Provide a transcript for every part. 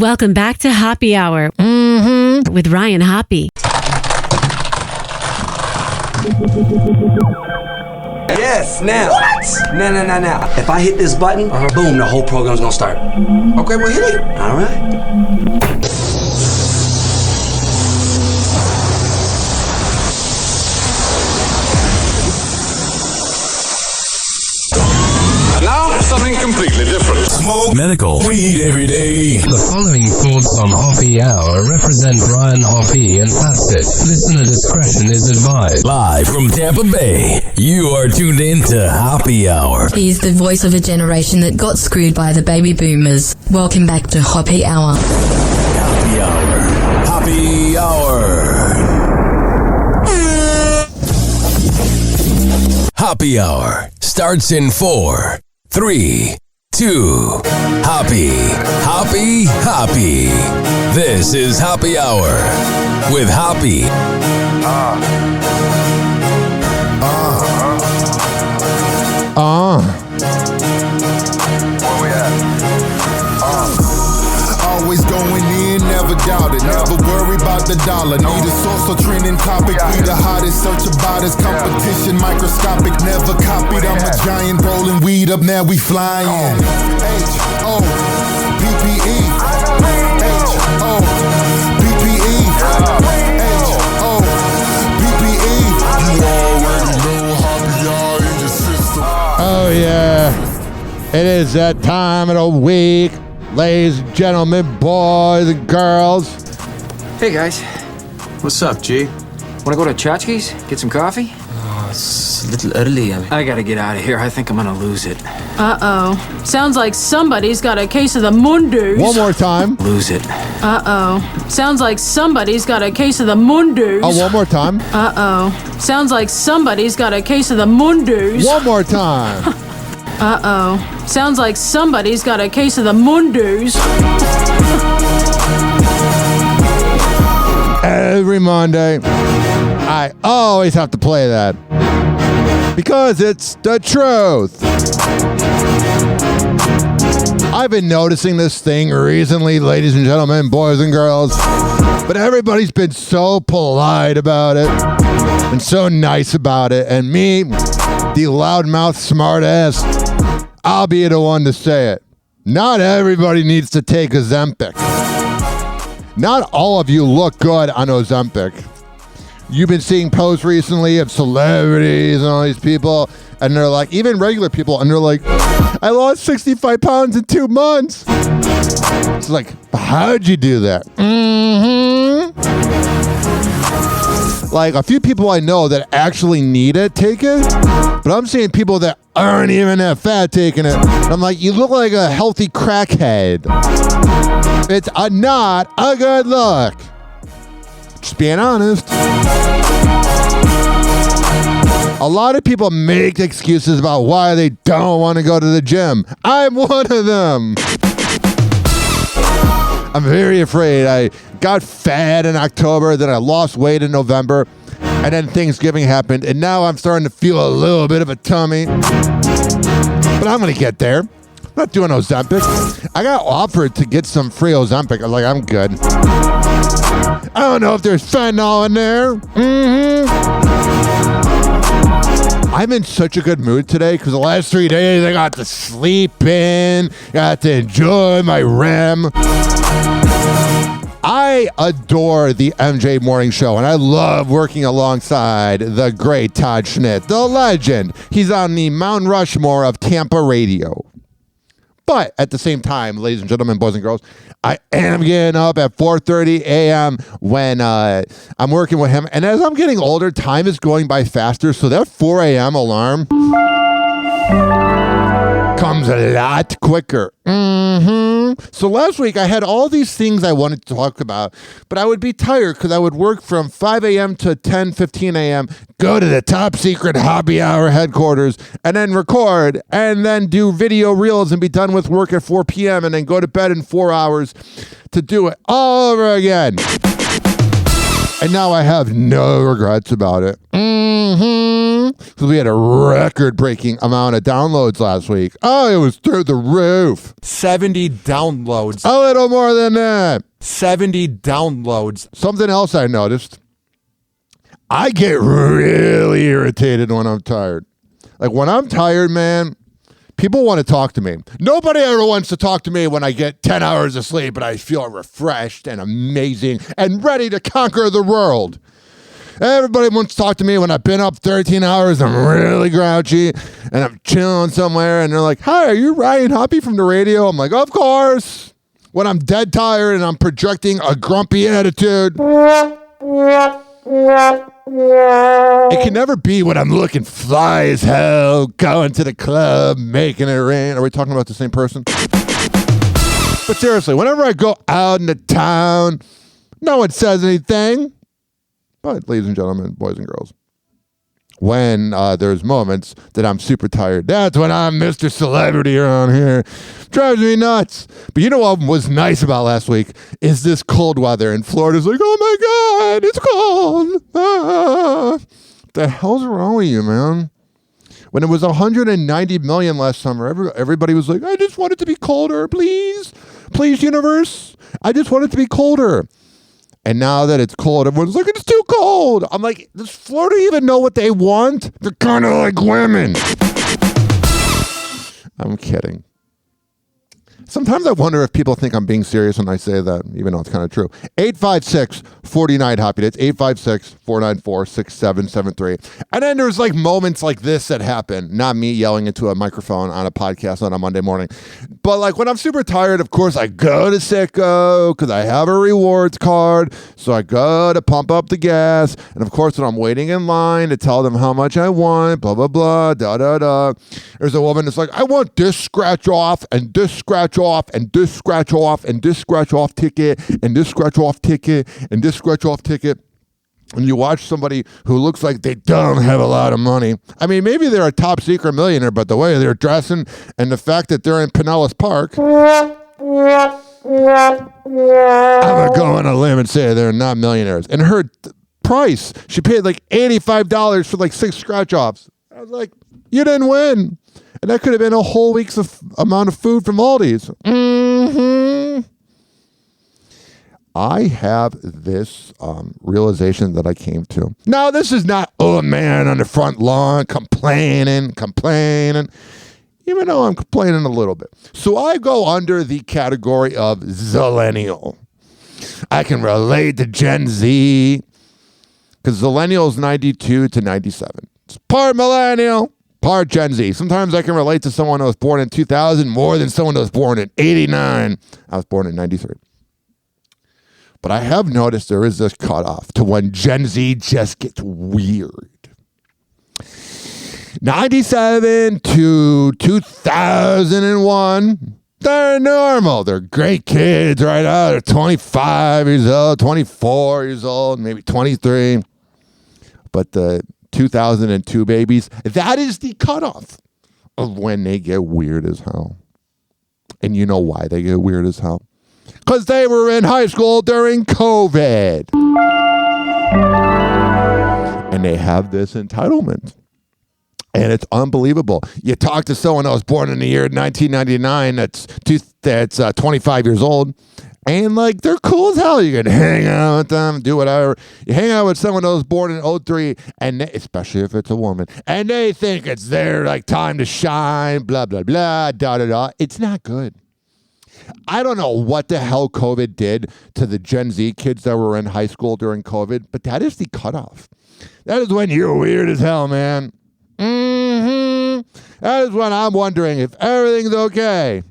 Welcome back to Hoppe Hour with Ryan Hoppe. Yes, now. What? Now. If I hit this button, boom, the whole program's gonna start. Okay, well, hit it. All right. Now, something completely different. Smoke medical weed every day. The following thoughts on Hoppe Hour represent Ryan Hoppe, and that's it. Listener discretion is advised. Live from Tampa Bay, you are tuned in to Hoppe Hour. He's the voice of a generation that got screwed by the baby boomers. Welcome back to Hoppe Hour. Hoppe Hour. Hoppe Hour. Hoppe Hour starts in 4, 3, 2. Hoppe. This is Hoppe Hour with Hoppe. Where we at? Always going in, never doubt it. Never worry about the dollar. Need a source or trending topic. We the hottest, search about us. Competition microscopic, never copied. I'm a giant rolling weed up, now we flying. H-O-P-P-E. H-O-P-P-E. H-O-P-P-E. You already know Hoppe Hour in your system. Oh yeah, it is that time of the week. Ladies and gentlemen, boys and girls. Hey, guys. What's up, G? Want to go to Chachki's? Get some coffee? It's a little early. I gotta get out of here. I think I'm gonna lose it. Uh-oh. Sounds like somebody's got a case of the Mundus. One more time. Lose it. Uh-oh. Sounds like somebody's got a case of the Mundus. Oh, one more time. Uh-oh. Sounds like somebody's got a case of the Mundus. One more time. Uh-oh. Sounds like somebody's got a case of the Mundus. Every Monday, I always have to play that because it's the truth. I've been noticing this thing recently, ladies and gentlemen, boys and girls, but everybody's been so polite about it and so nice about it, and me, the loudmouth smartass, I'll be the one to say it. Not everybody needs to take Ozempic. Not all of you look good on Ozempic. You've been seeing posts recently of celebrities and all these people, and they're like, even regular people, and they're like, I lost 65 pounds in 2 months. It's like, how'd you do that? Like, a few people I know that actually need it, take it, but I'm seeing people that aren't even that fat taking it. I'm like, you look like a healthy crackhead. It's not a good look. Just being honest. A lot of people make excuses about why they don't want to go to the gym. I'm one of them. I'm very afraid. I got fat in October, then I lost weight in November, and then Thanksgiving happened, and now I'm starting to feel a little bit of a tummy. But I'm going to get there. I'm not doing Ozempic. I got offered to get some free Ozempic. I was like, I'm good. I don't know if there's fentanyl in there. I'm in such a good mood today because the last 3 days I got to sleep in, got to enjoy my REM. I adore the MJ Morning Show, and I love working alongside the great Todd Schnitt, the legend. He's on the Mount Rushmore of Tampa radio. But at the same time, ladies and gentlemen, boys and girls, I am getting up at 4:30 a.m. when I'm working with him. And as I'm getting older, time is going by faster. So that 4 a.m. alarm comes a lot quicker. So last week I had all these things I wanted to talk about, but I would be tired because I would work from 5 a.m. to 10:15 a.m., go to the top secret Hoppe Hour headquarters, and then record, and then do video reels and be done with work at 4 p.m. and then go to bed in 4 hours to do it all over again. And now I have no regrets about it. Because we had a record-breaking amount of downloads last week. Oh, it was through the roof. 70 downloads. A little more than that. 70 downloads. Something else I noticed. I get really irritated when I'm tired. Like when I'm tired, man, people want to talk to me. Nobody ever wants to talk to me when I get 10 hours of sleep and I feel refreshed and amazing and ready to conquer the world. Everybody wants to talk to me when I've been up 13 hours, I'm really grouchy, and I'm chilling somewhere, and they're like, hi, are you Ryan Hoppe from the radio? I'm like, of course. When I'm dead tired and I'm projecting a grumpy attitude. It can never be when I'm looking fly as hell, going to the club, making it rain. Are we talking about the same person? But seriously, whenever I go out into town, no one says anything. But ladies and gentlemen, boys and girls, when there's moments that I'm super tired, that's when I'm Mr. Celebrity around here. Drives me nuts. But you know what was nice about last week is this cold weather. And Florida's like, oh my God, it's cold. Ah. What the hell's wrong with you, man? When it was 190 million last summer, everybody was like, I just want it to be colder, please. Please, universe. I just want it to be colder. And now that it's cold, everyone's like, it's too cold. I'm like, does Florida even know what they want? They're kind of like women. I'm kidding. Sometimes I wonder if people think I'm being serious when I say that, even though it's kind of true. 856-49-HOPPY. That's 856-494-6773. And then there's like moments like this that happen. Not me yelling into a microphone on a podcast on a Monday morning. But like when I'm super tired, of course, I go to Sicko because I have a rewards card. So I go to pump up the gas. And of course, when I'm waiting in line to tell them how much I want, blah, blah, blah, da, da, da. There's a woman that's like, I want this scratch off and this scratch off and this scratch off and this scratch off ticket and this scratch off ticket and this scratch off ticket. And you watch somebody who looks like they don't have a lot of money. I mean, maybe they're a top secret millionaire, but the way they're dressing and the fact that they're in Pinellas Park, I'm going to go on a limb and say they're not millionaires. And her price, she paid like $85 for like 6 scratch offs. I was like, you didn't win. And that could have been a whole week's amount of food from Aldi's. Mm-hmm. I have this realization that I came to. Now, this is not, oh, man, on the front lawn complaining, even though I'm complaining a little bit. So I go under the category of Zillennial. I can relate to Gen Z because Zillennial is 92 to 97. It's part millennial, part Gen Z. Sometimes I can relate to someone who was born in 2000 more than someone who was born in 89. I was born in 93. But I have noticed there is this cutoff to when Gen Z just gets weird. 97 to 2001, they're normal. They're great kids right now. They're 25 years old, 24 years old, maybe 23. But the 2002 babies, that is the cutoff of when they get weird as hell. And you know why they get weird as hell? Because they were in high school during COVID. And they have this entitlement. And it's unbelievable. You talk to someone that was born in the year 1999 that's 25 years old. And like, they're cool as hell. You can hang out with them, do whatever. You hang out with someone that was born in 03, and especially if it's a woman, and they think it's their like time to shine, blah, blah, blah, da, da, da. It's not good. I don't know what the hell COVID did to the Gen Z kids that were in high school during COVID, but that is the cutoff. That is when you're weird as hell, man. Mm-hmm. That is when I'm wondering if everything's okay.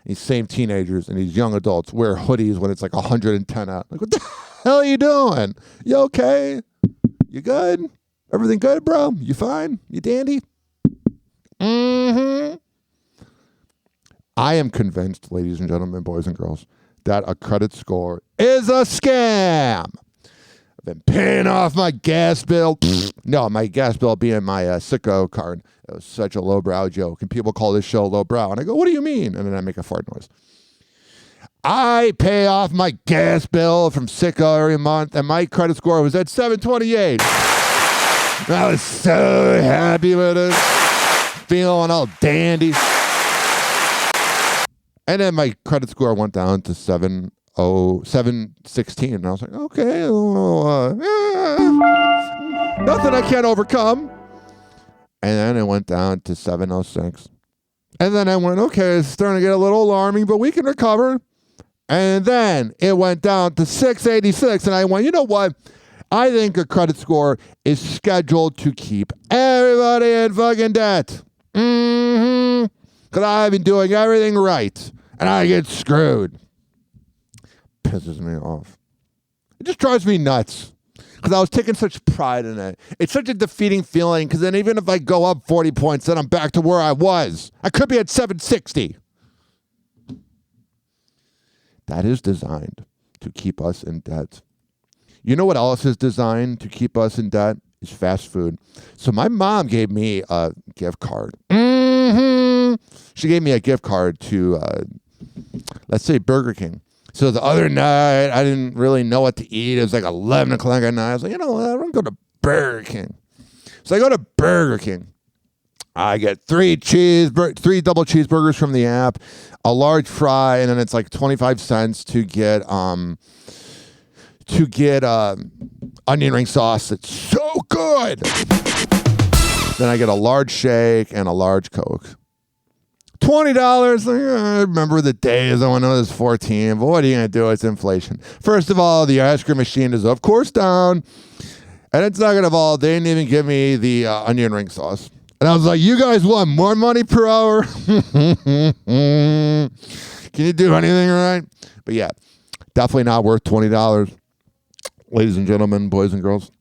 These same teenagers and these young adults wear hoodies when it's like 110 out. Like, what the hell are you doing? You okay? You good? Everything good, bro? You fine? You dandy? Mm-hmm. I am convinced, ladies and gentlemen, boys and girls, that a credit score is a scam. I've been paying off my gas bill. No, my gas bill being my Sicko card. It was such a lowbrow joke. And people call this show lowbrow. And I go, what do you mean? And then I make a fart noise. I pay off my gas bill from Sicko every month, and my credit score was at 728. I was so happy with it. Feeling all dandy. And then my credit score went down to 716. And I was like, okay, nothing I can't overcome. And then it went down to 706. And then I went, okay, it's starting to get a little alarming, but we can recover. And then it went down to 686. And I went, you know what? I think a credit score is scheduled to keep everybody in fucking debt. Because I've been doing everything right. And I get screwed. Pisses me off. It just drives me nuts. Because I was taking such pride in it. It's such a defeating feeling, because then even if I go up 40 points, then I'm back to where I was. I could be at 760. That is designed to keep us in debt. You know what else is designed to keep us in debt? Is fast food. So my mom gave me a gift card. She gave me a gift card to, let's say, Burger King. So the other night, I didn't really know what to eat. It was like 11 o'clock at night. I was like, you know what? I'm going to go to Burger King. So I go to Burger King. I get 3 double cheeseburgers from the app, a large fry, and then it's like 25 cents to get onion ring sauce. It's so good. Then I get a large shake and a large Coke. $20. I remember the days when I was 14, but what are you going to do? It's inflation. First of all, the ice cream machine is, of course, down. And then second of all, they didn't even give me the onion ring sauce. And I was like, you guys want more money per hour? Can you do anything right? But yeah, definitely not worth $20. Ladies and gentlemen, boys and girls.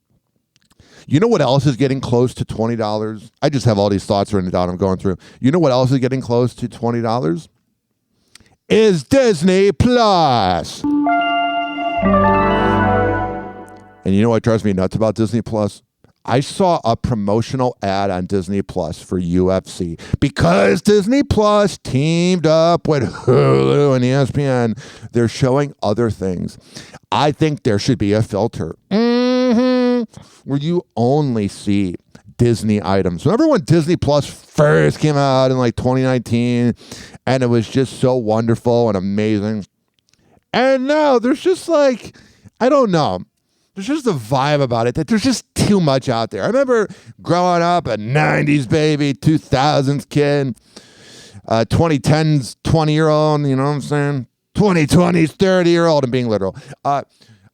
You know what else is getting close to $20? I just have all these thoughts written down I'm going through. You know what else is getting close to $20? Is Disney Plus. And you know what drives me nuts about Disney Plus? I saw a promotional ad on Disney Plus for UFC because Disney Plus teamed up with Hulu and ESPN. They're showing other things. I think there should be a filter where you only see Disney items. Remember when Disney Plus first came out in like 2019 and it was just so wonderful and amazing? And now there's just like, I don't know. There's just a vibe about it that there's just too much out there. I remember growing up a 90s baby, 2000s kid, 2010s 20-year-old, you know what I'm saying? 2020s 30-year-old, and being literal. I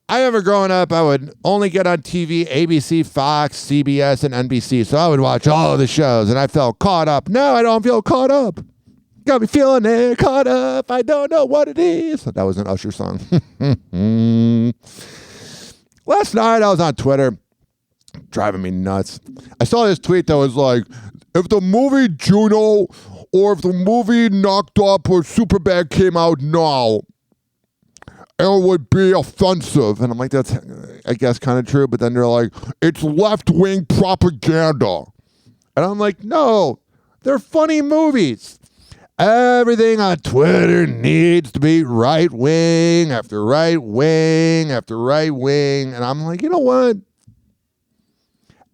remember growing up, I would only get on TV ABC, Fox, CBS, and NBC. So I would watch all of the shows, and I felt caught up. Now I don't feel caught up. Got me feeling it, caught up. I don't know what it is. That was an Usher song. Last night, I was on Twitter, driving me nuts. I saw this tweet that was like, if the movie Juno or if the movie Knocked Up or Superbad came out now, it would be offensive. And I'm like, that's, I guess, kind of true. But then they're like, it's left-wing propaganda. And I'm like, no, they're funny movies. Everything on Twitter needs to be right-wing after right-wing after right-wing. And I'm like, you know what?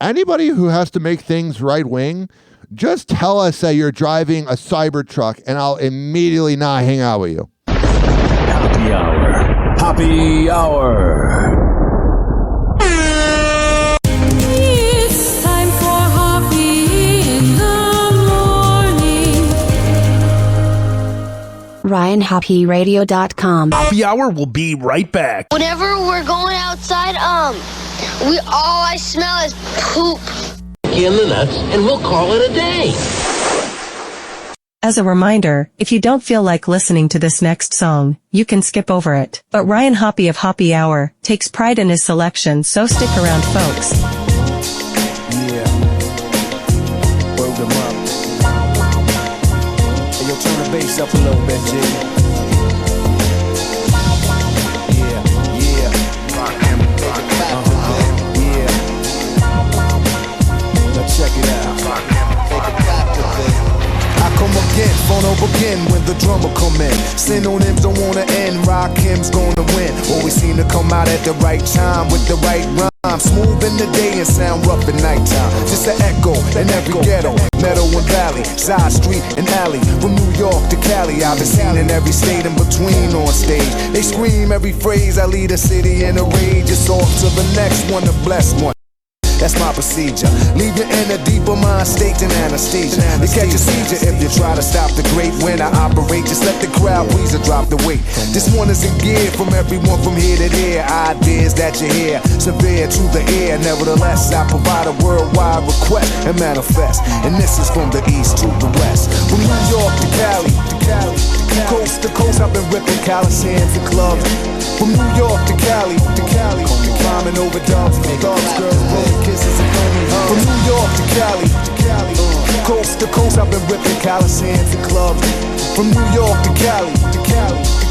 Anybody who has to make things right-wing, just tell us that you're driving a Cybertruck and I'll immediately not hang out with you. Happy Hour. Happy Hour. It's time for Hoppe in the morning. RyanHoppeRadio.com. Happy Hour will be right back. Whenever we're going outside, all I smell is poop. In the nuts, and we'll call it a day. As a reminder, if you don't feel like listening to this next song, you can skip over it. But Ryan Hoppe of Hoppe Hour takes pride in his selection, so stick around, folks. Yeah. Word them up. Hey, yo, turn the bass up a little bit, G. Yeah, yeah. Yeah. Now check it out. I come again, phone up again when the drummer come in. Synonyms don't wanna end Rakim's gonna win. Always seem to come out at the right time with the right rhyme. Smooth in the day and sound rough at nighttime. Just an echo in every ghetto, meadow and valley, side street and alley. From New York to Cali, I've been seen in every state in between on stage. They scream every phrase, I lead a city in a rage. It's off to the next one, the blessed one. That's my procedure. Leave you in a deeper mind state than anesthesia. You catch a seizure if you try to stop the great when I operate. Just let the crowd please or drop the weight. This one is in gear from everyone from here to there. Ideas that you hear, severe to the ear. Nevertheless, I provide a worldwide request and manifest. And this is from the east to the west. From New York to Cali, coast to coast, I've been ripping Coliseums and clubs. From New York to Cali, climbing over dogs, thugs, girls, blowing kisses and only hugs. From New York to Cali, coast to coast, I've been ripping Coliseums and clubs. From New York to Cali,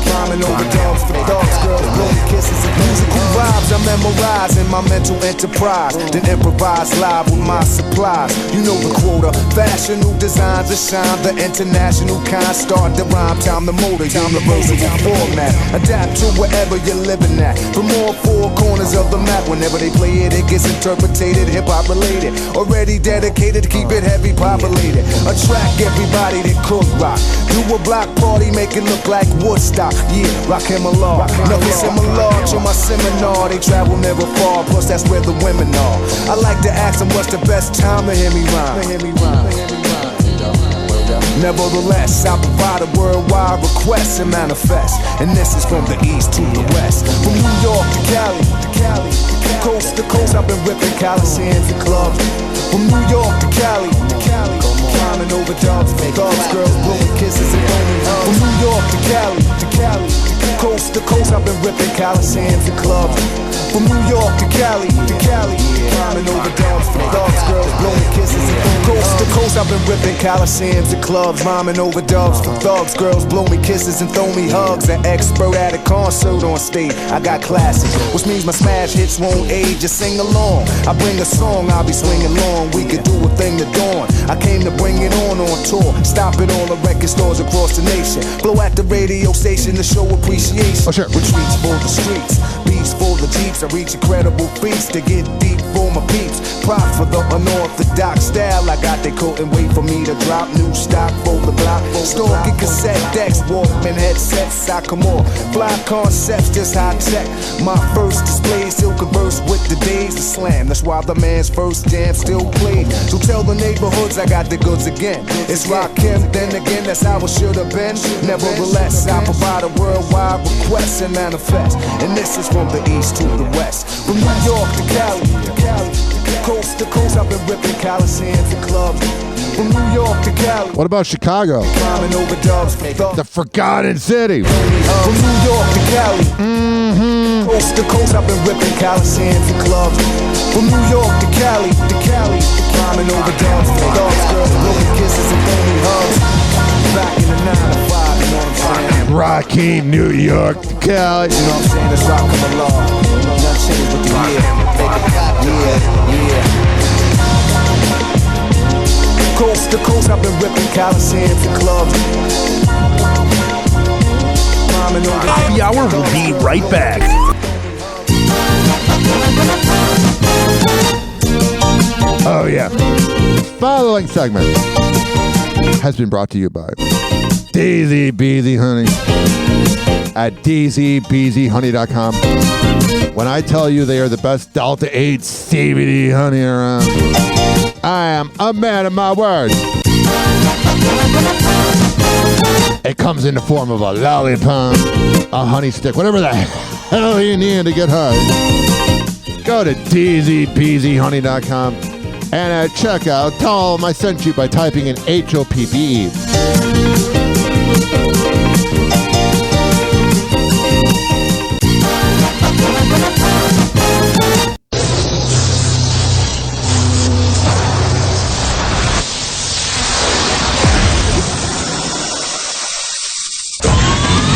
climbing over dogs, thugs, girls, blowing kisses and musical vibes. I memorize in my mental enterprise, then improvise live with my supplies. You know the quota, fashion, new designs that shine, the international kind. Start the rhyme, time the motor, universal format. Adapt to wherever you're living at. From all four corners of the map, whenever they play it, it gets interpreted, hip-hop related. Already dedicated to keep it heavy populated. Attract everybody that could rock. Do a block party, make it look like Woodstock. Yeah, rock him along. Nothing similar to my seminar. They travel never far, plus that's where the women are. I like to ask them what's the best time to hear me rhyme. Nevertheless, I provide a worldwide request and manifest. And this is from the east to the west. From New York to Cali, coast to coast, I've been ripping Coliseums and clubs. From New York to Cali, climbing over dogs, thugs, girls, blowing kisses and only hugs. From New York to Cali, coast to coast, I've been ripping Coliseums and clubs. From New York to Cali, climbing over dogs, thugs, girls, blowing kisses and only hugs. Coast to coast, I've been ripping Coliseums and clubs, rhyming over dubs for thugs, girls, blow me kisses and throw me hugs. An expert at a concert on stage, I got classics, which means my smash hits won't age. Just sing along, I bring a song, I'll be swinging long. We could do a thing to dawn. I came to bring it on tour, stop it all the record stores across the nation. Blow at the radio station to show appreciation. Retreats for the streets, beats for the jeeps. I reach incredible feats to get deep for my peeps. Prop for the unorthodox style. I got they couldn't wait for me to drop new stock for the block. Stalking cassette decks, Walkman headsets. I come on, fly concepts, just high tech. My first display still converse with the days of slam. That's why the man's first jam still played. So tell the neighborhoods I got the goods again. It's Rakim, then again, that's how it should have been. Nevertheless, I provide a worldwide request and manifest. And this is from the east to the west. From New York to Cali, coast to coast, I've been ripping Coliseums and clubs. From New York to Cali. What about Chicago? Climbing over dubs, the forgotten city. From New York to Cali, coast to coast, I've been ripping Coliseums and clubs. From New York to Cali, climbing over dubs, thugs, girls, blowing kisses and only hugs. Back in the 9 to 5, you know what I'm saying? Rocky, New York to Cali. You know what I'm saying? It's rockin' the law. Nothing changed with the year. Yeah. Coast to coast, I've been ripping Coliseums and clubs. Happy Hour will be right back. Oh, yeah. Following segment has been brought to you by Daisy Beezy Honey at daisybeezyhoney.com. When I tell you they are the best Delta 8 CBD honey around, I am a man of my word. It comes in the form of a lollipop, a honey stick, whatever the hell you need to get high. Go to daisybeezyhoney.com and at checkout, tell them I sent you by typing in HOPPE.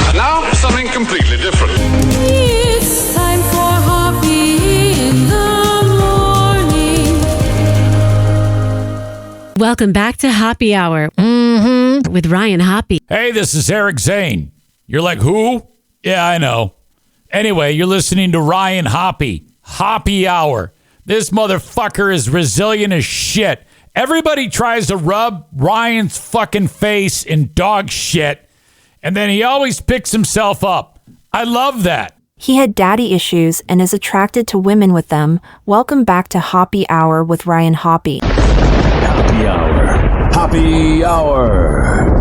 And now, something completely different. It's time for Hoppe in the morning. Welcome back to Hoppe Hour with Ryan Hoppe. Hey, this is Eric Zane. You're like, who? Yeah, I know. Anyway, you're listening to Ryan Hoppe. Hoppe Hour. This motherfucker is resilient as shit. Everybody tries to rub Ryan's fucking face in dog shit, and then he always picks himself up. I love that. He had daddy issues and is attracted to women with them. Welcome back to Hoppe Hour with Ryan Hoppe. Happy Hour. Happy Hour.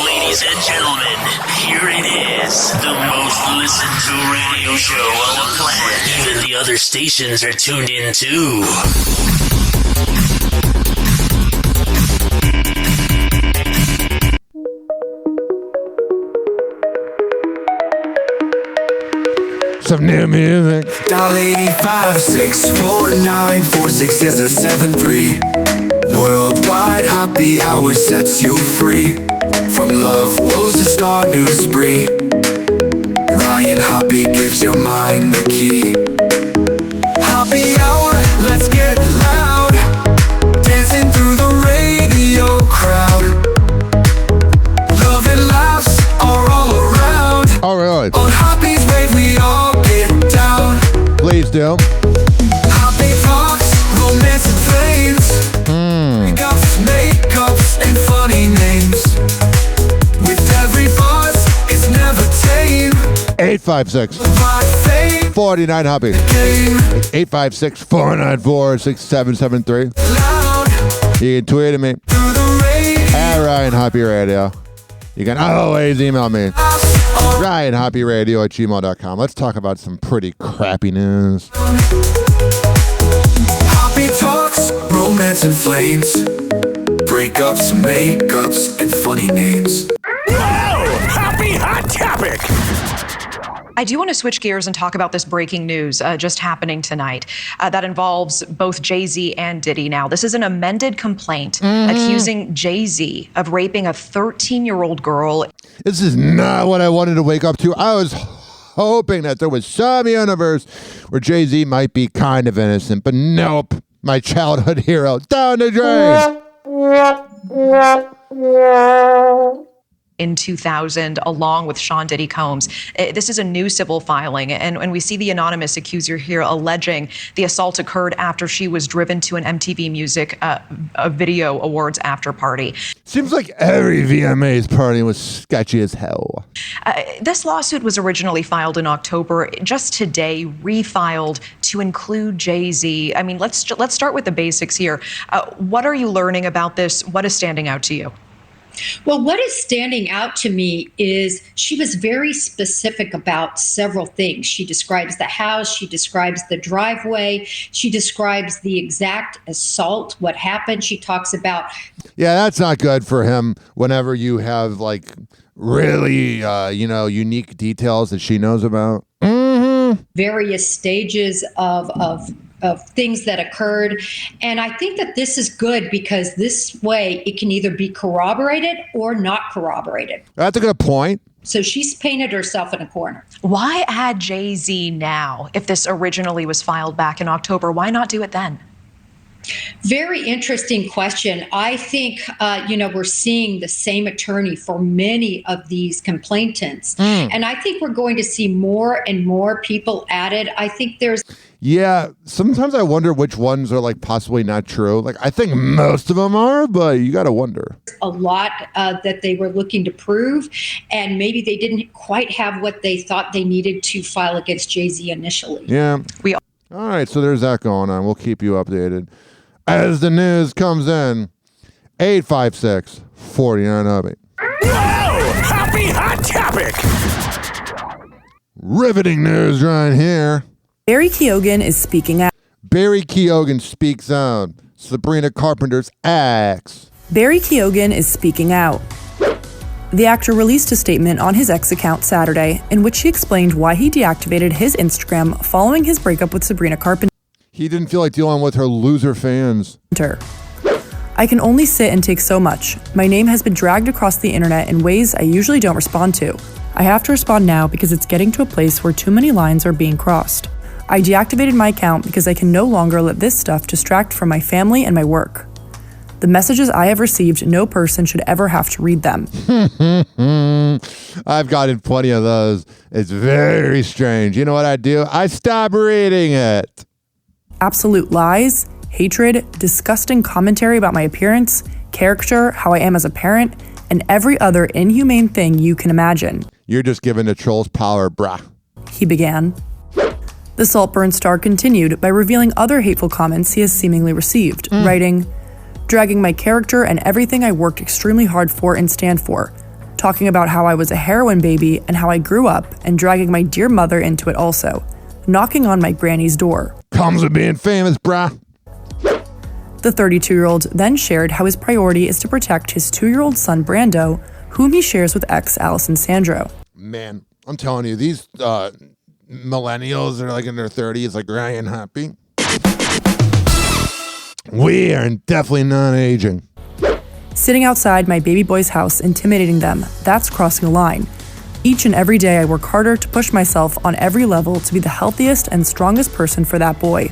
Ladies and gentlemen, here it is. The most listened to radio show on the planet. Even the other stations are tuned in too. Some new music. Dial 8564946773. Worldwide Happy Hour sets you free. From love woes to star news spree. Ryan Hoppe gives your mind the key. Happy Hour, let's get loud. Dancing through the radio crowd. Love and laughs are all around. Oh, really? On Hoppe's wave we all get down. Please do. Hoppe talks, romance and flames. Breakups, makeups, and funny names. With every buzz, it's never tame. 856-49 Hoppe. 856-494-6773. You can tweet at me at Ryan Hoppe Radio. You can always email me RyanHoppeRadio@gmail.com. Let's talk about some pretty crappy news. Hoppe talks, romance and flames. Breakups, makeups, and funny names. Happy Hot Topic. I do want to switch gears and talk about this breaking news just happening tonight that involves both Jay-Z and Diddy. Now, this is an amended complaint accusing Jay-Z of raping a 13-year-old girl. This is not what I wanted to wake up to. I was hoping that there was some universe where Jay-Z might be kind of innocent, but nope. My childhood hero, down the drain. In 2000, along with Sean Diddy Combs. This is a new civil filing, and we see the anonymous accuser here alleging the assault occurred after she was driven to an MTV Music Video Awards after party. Seems like every VMA's party was sketchy as hell. This lawsuit was originally filed in October, just today refiled to include Jay-Z. I mean, let's start with the basics here. What are you learning about this? What is standing out to you? Well, what is standing out to me is she was very specific about several things. She describes the house, she describes the driveway, she describes the exact assault, what happened. She talks about... Yeah, that's not good for him whenever you have, like, really, unique details that she knows about. Various stages of things that occurred. And I think that this is good because this way it can either be corroborated or not corroborated. That's a good point. So she's painted herself in a corner. Why add Jay-Z now if this originally was filed back in October? Why not do it then? Very interesting question. I think, we're seeing the same attorney for many of these complainants. And I think we're going to see more and more people added. I think there's... Yeah, sometimes I wonder which ones are, like, possibly not true. Like, I think most of them are, but you got to wonder. A lot that they were looking to prove, and maybe they didn't quite have what they thought they needed to file against Jay-Z initially. Yeah. All right, so there's that going on. We'll keep you updated as the news comes in. 856-49 Hoppe. Happy Hot Topic. Riveting news right here. Barry Keoghan is speaking out. Barry Keoghan speaks out. Sabrina Carpenter's ex. Barry Keoghan is speaking out. The actor released a statement on his X account Saturday in which he explained why he deactivated his Instagram following his breakup with Sabrina Carpenter. He didn't feel like dealing with her loser fans. I can only sit and take so much. My name has been dragged across the internet in ways I usually don't respond to. I have to respond now because it's getting to a place where too many lines are being crossed. I deactivated my account because I can no longer let this stuff distract from my family and my work. The messages I have received, no person should ever have to read them. I've gotten plenty of those. It's very strange. You know what I do? I stop reading it. Absolute lies, hatred, disgusting commentary about my appearance, character, how I am as a parent, and every other inhumane thing you can imagine. You're just giving the trolls power, brah. He began. The Saltburn star continued by revealing other hateful comments he has seemingly received, writing, dragging my character and everything I worked extremely hard for and stand for, talking about how I was a heroin baby and how I grew up, and dragging my dear mother into it also, knocking on my granny's door. Comes with being famous, brah. The 32-year-old then shared how his priority is to protect his 2-year-old son Brando, whom he shares with ex Allison Sandro. Man, I'm telling you, these millennials that are like in their 30s, like Ryan Hoppe, we are definitely not aging. Sitting outside my baby boy's house, intimidating them, that's crossing a line. Each and every day I work harder to push myself on every level to be the healthiest and strongest person for that boy.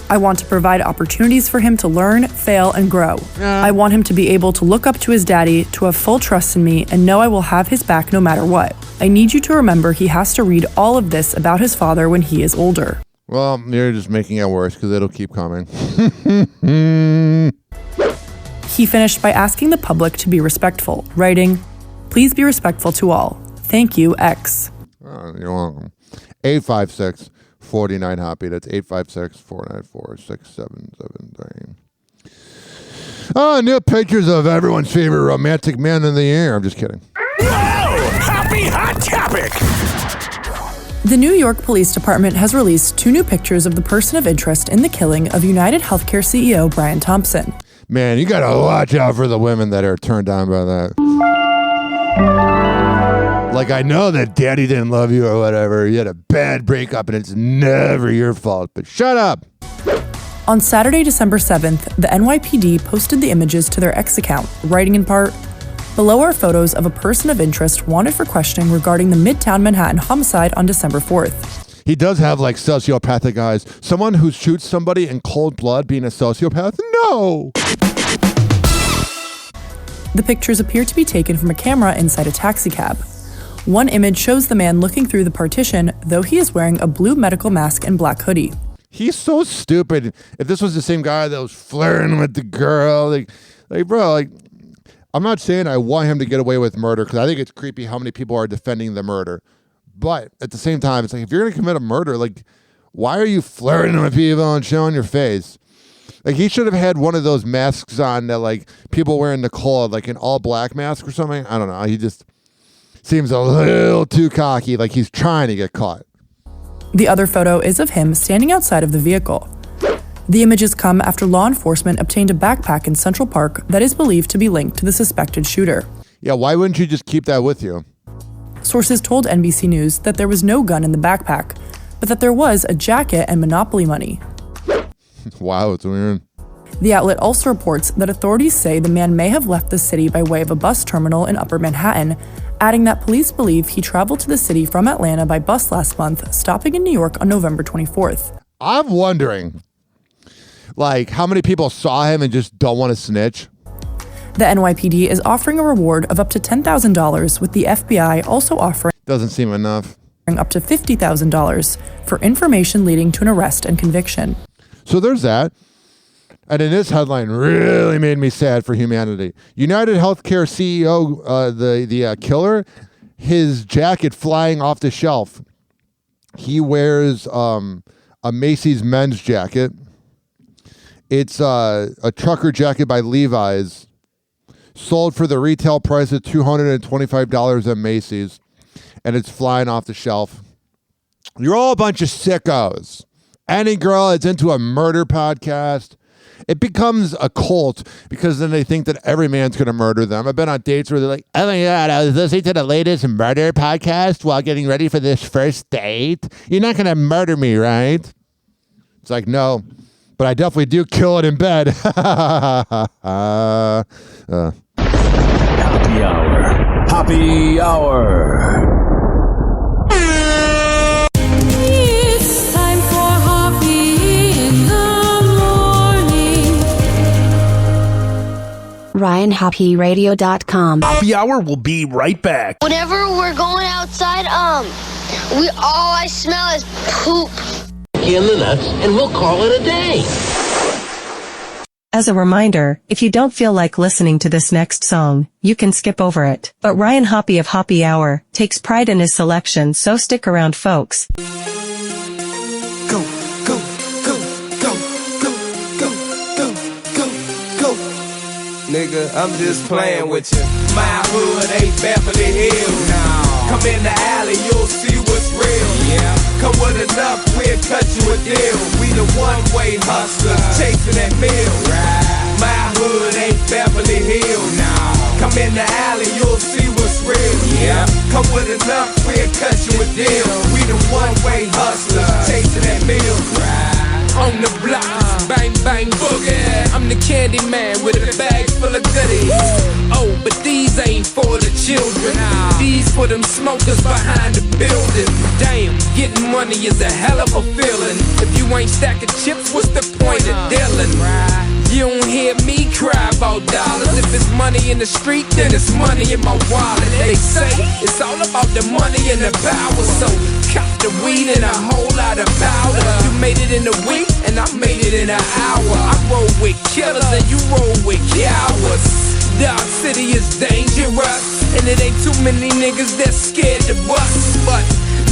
I want to provide opportunities for him to learn, fail, and grow. I want him to be able to look up to his daddy, to have full trust in me, and know I will have his back no matter what. I need you to remember he has to read all of this about his father when he is older. Well, you're just making it worse because it'll keep coming. He finished by asking the public to be respectful, writing, "Please be respectful to all. Thank you, X." Oh, you're welcome. 856-49-HOPPY. That's 856-494-6773. Oh, new pictures of everyone's favorite romantic man in the air. I'm just kidding. Happy Hot Topic! The New York Police Department has released 2 new pictures of the person of interest in the killing of United Healthcare CEO Brian Thompson. Man, you gotta watch out for the women that are turned on by that. Like, I know that daddy didn't love you or whatever. You had a bad breakup and it's never your fault, but shut up. On Saturday, December 7th, the NYPD posted the images to their X account, writing in part, "Below are photos of a person of interest wanted for questioning regarding the Midtown Manhattan homicide on December 4th. He does have like sociopathic eyes. Someone who shoots somebody in cold blood being a sociopath? No! The pictures appear to be taken from a camera inside a taxicab. One image shows the man looking through the partition, though he is wearing a blue medical mask and black hoodie. He's so stupid. If this was the same guy that was flirting with the girl, like bro, like, I'm not saying I want him to get away with murder because I think it's creepy how many people are defending the murder. But at the same time, it's like, if you're going to commit a murder, like, why are you flirting with people and showing your face? Like, he should have had one of those masks on that, like, people wear in the cold, like an all-black mask or something. I don't know. He just seems a little too cocky, like he's trying to get caught. The other photo is of him standing outside of the vehicle. The images come after law enforcement obtained a backpack in Central Park that is believed to be linked to the suspected shooter. Yeah, why wouldn't you just keep that with you? Sources told NBC News that there was no gun in the backpack, but that there was a jacket and Monopoly money. Wow, it's weird. The outlet also reports that authorities say the man may have left the city by way of a bus terminal in Upper Manhattan, adding that police believe he traveled to the city from Atlanta by bus last month, stopping in New York on November 24th. I'm wondering, like, how many people saw him and just don't want to snitch? The NYPD is offering a reward of up to $10,000, with the FBI also offering Doesn't seem enough. Up to $50,000 for information leading to an arrest and conviction. So there's that. And then this headline really made me sad for humanity. United Healthcare CEO, the killer, his jacket flying off the shelf. He wears a Macy's men's jacket. It's a trucker jacket by Levi's. Sold for the retail price of $225 at Macy's. And it's flying off the shelf. You're all a bunch of sickos. Any girl that's into a murder podcast, it becomes a cult because then they think that every man's going to murder them. I've been on dates where they're like, oh my God, I was listening to the latest murder podcast while getting ready for this first date. You're not going to murder me, right? It's like, no, but I definitely do kill it in bed. Happy Hour. Happy Hour. It's time for Hoppe in the morning. RyanHoppeRadio.com. Happy Hour will be right back. Whenever we're going outside, all I smell is poop. In the nuts, and we'll call it a day. As a reminder, if you don't feel like listening to this next song, you can skip over it. But Ryan Hoppe of Hoppe Hour takes pride in his selection, so stick around, folks. Go, go, go, go, go, go, go, go, go. Nigga, I'm just playing with you. My hood ain't Beverly Hills. No. Come in the alley, you'll see what's real. Yeah. Come with enough, we'll cut you a deal. We the one-way hustlers, chasing that meal. Right. My hood ain't Beverly Hills. No. Come in the alley, you'll see what's real. Yeah. Come with enough, we'll cut you a deal. We the one-way hustlers, chasing that meal. Right. On the block, bang, bang, boogie. I'm the candy man with a bag full of goodies. Oh, but these ain't for the children. These for them smokers behind the building. Damn, getting money is a hell of a feeling. If you ain't stacking chips, what's the point of dealing? You don't hear me cry about dollars. If it's money in the street, then it's money in my wallet. They say it's all about the money and the power. So cop the weed and a whole lot of powder. You made it in a week, and I made it in an hour. I roll with killers and you roll with cowards. Dark City is dangerous, and it ain't too many niggas that's scared to bust. But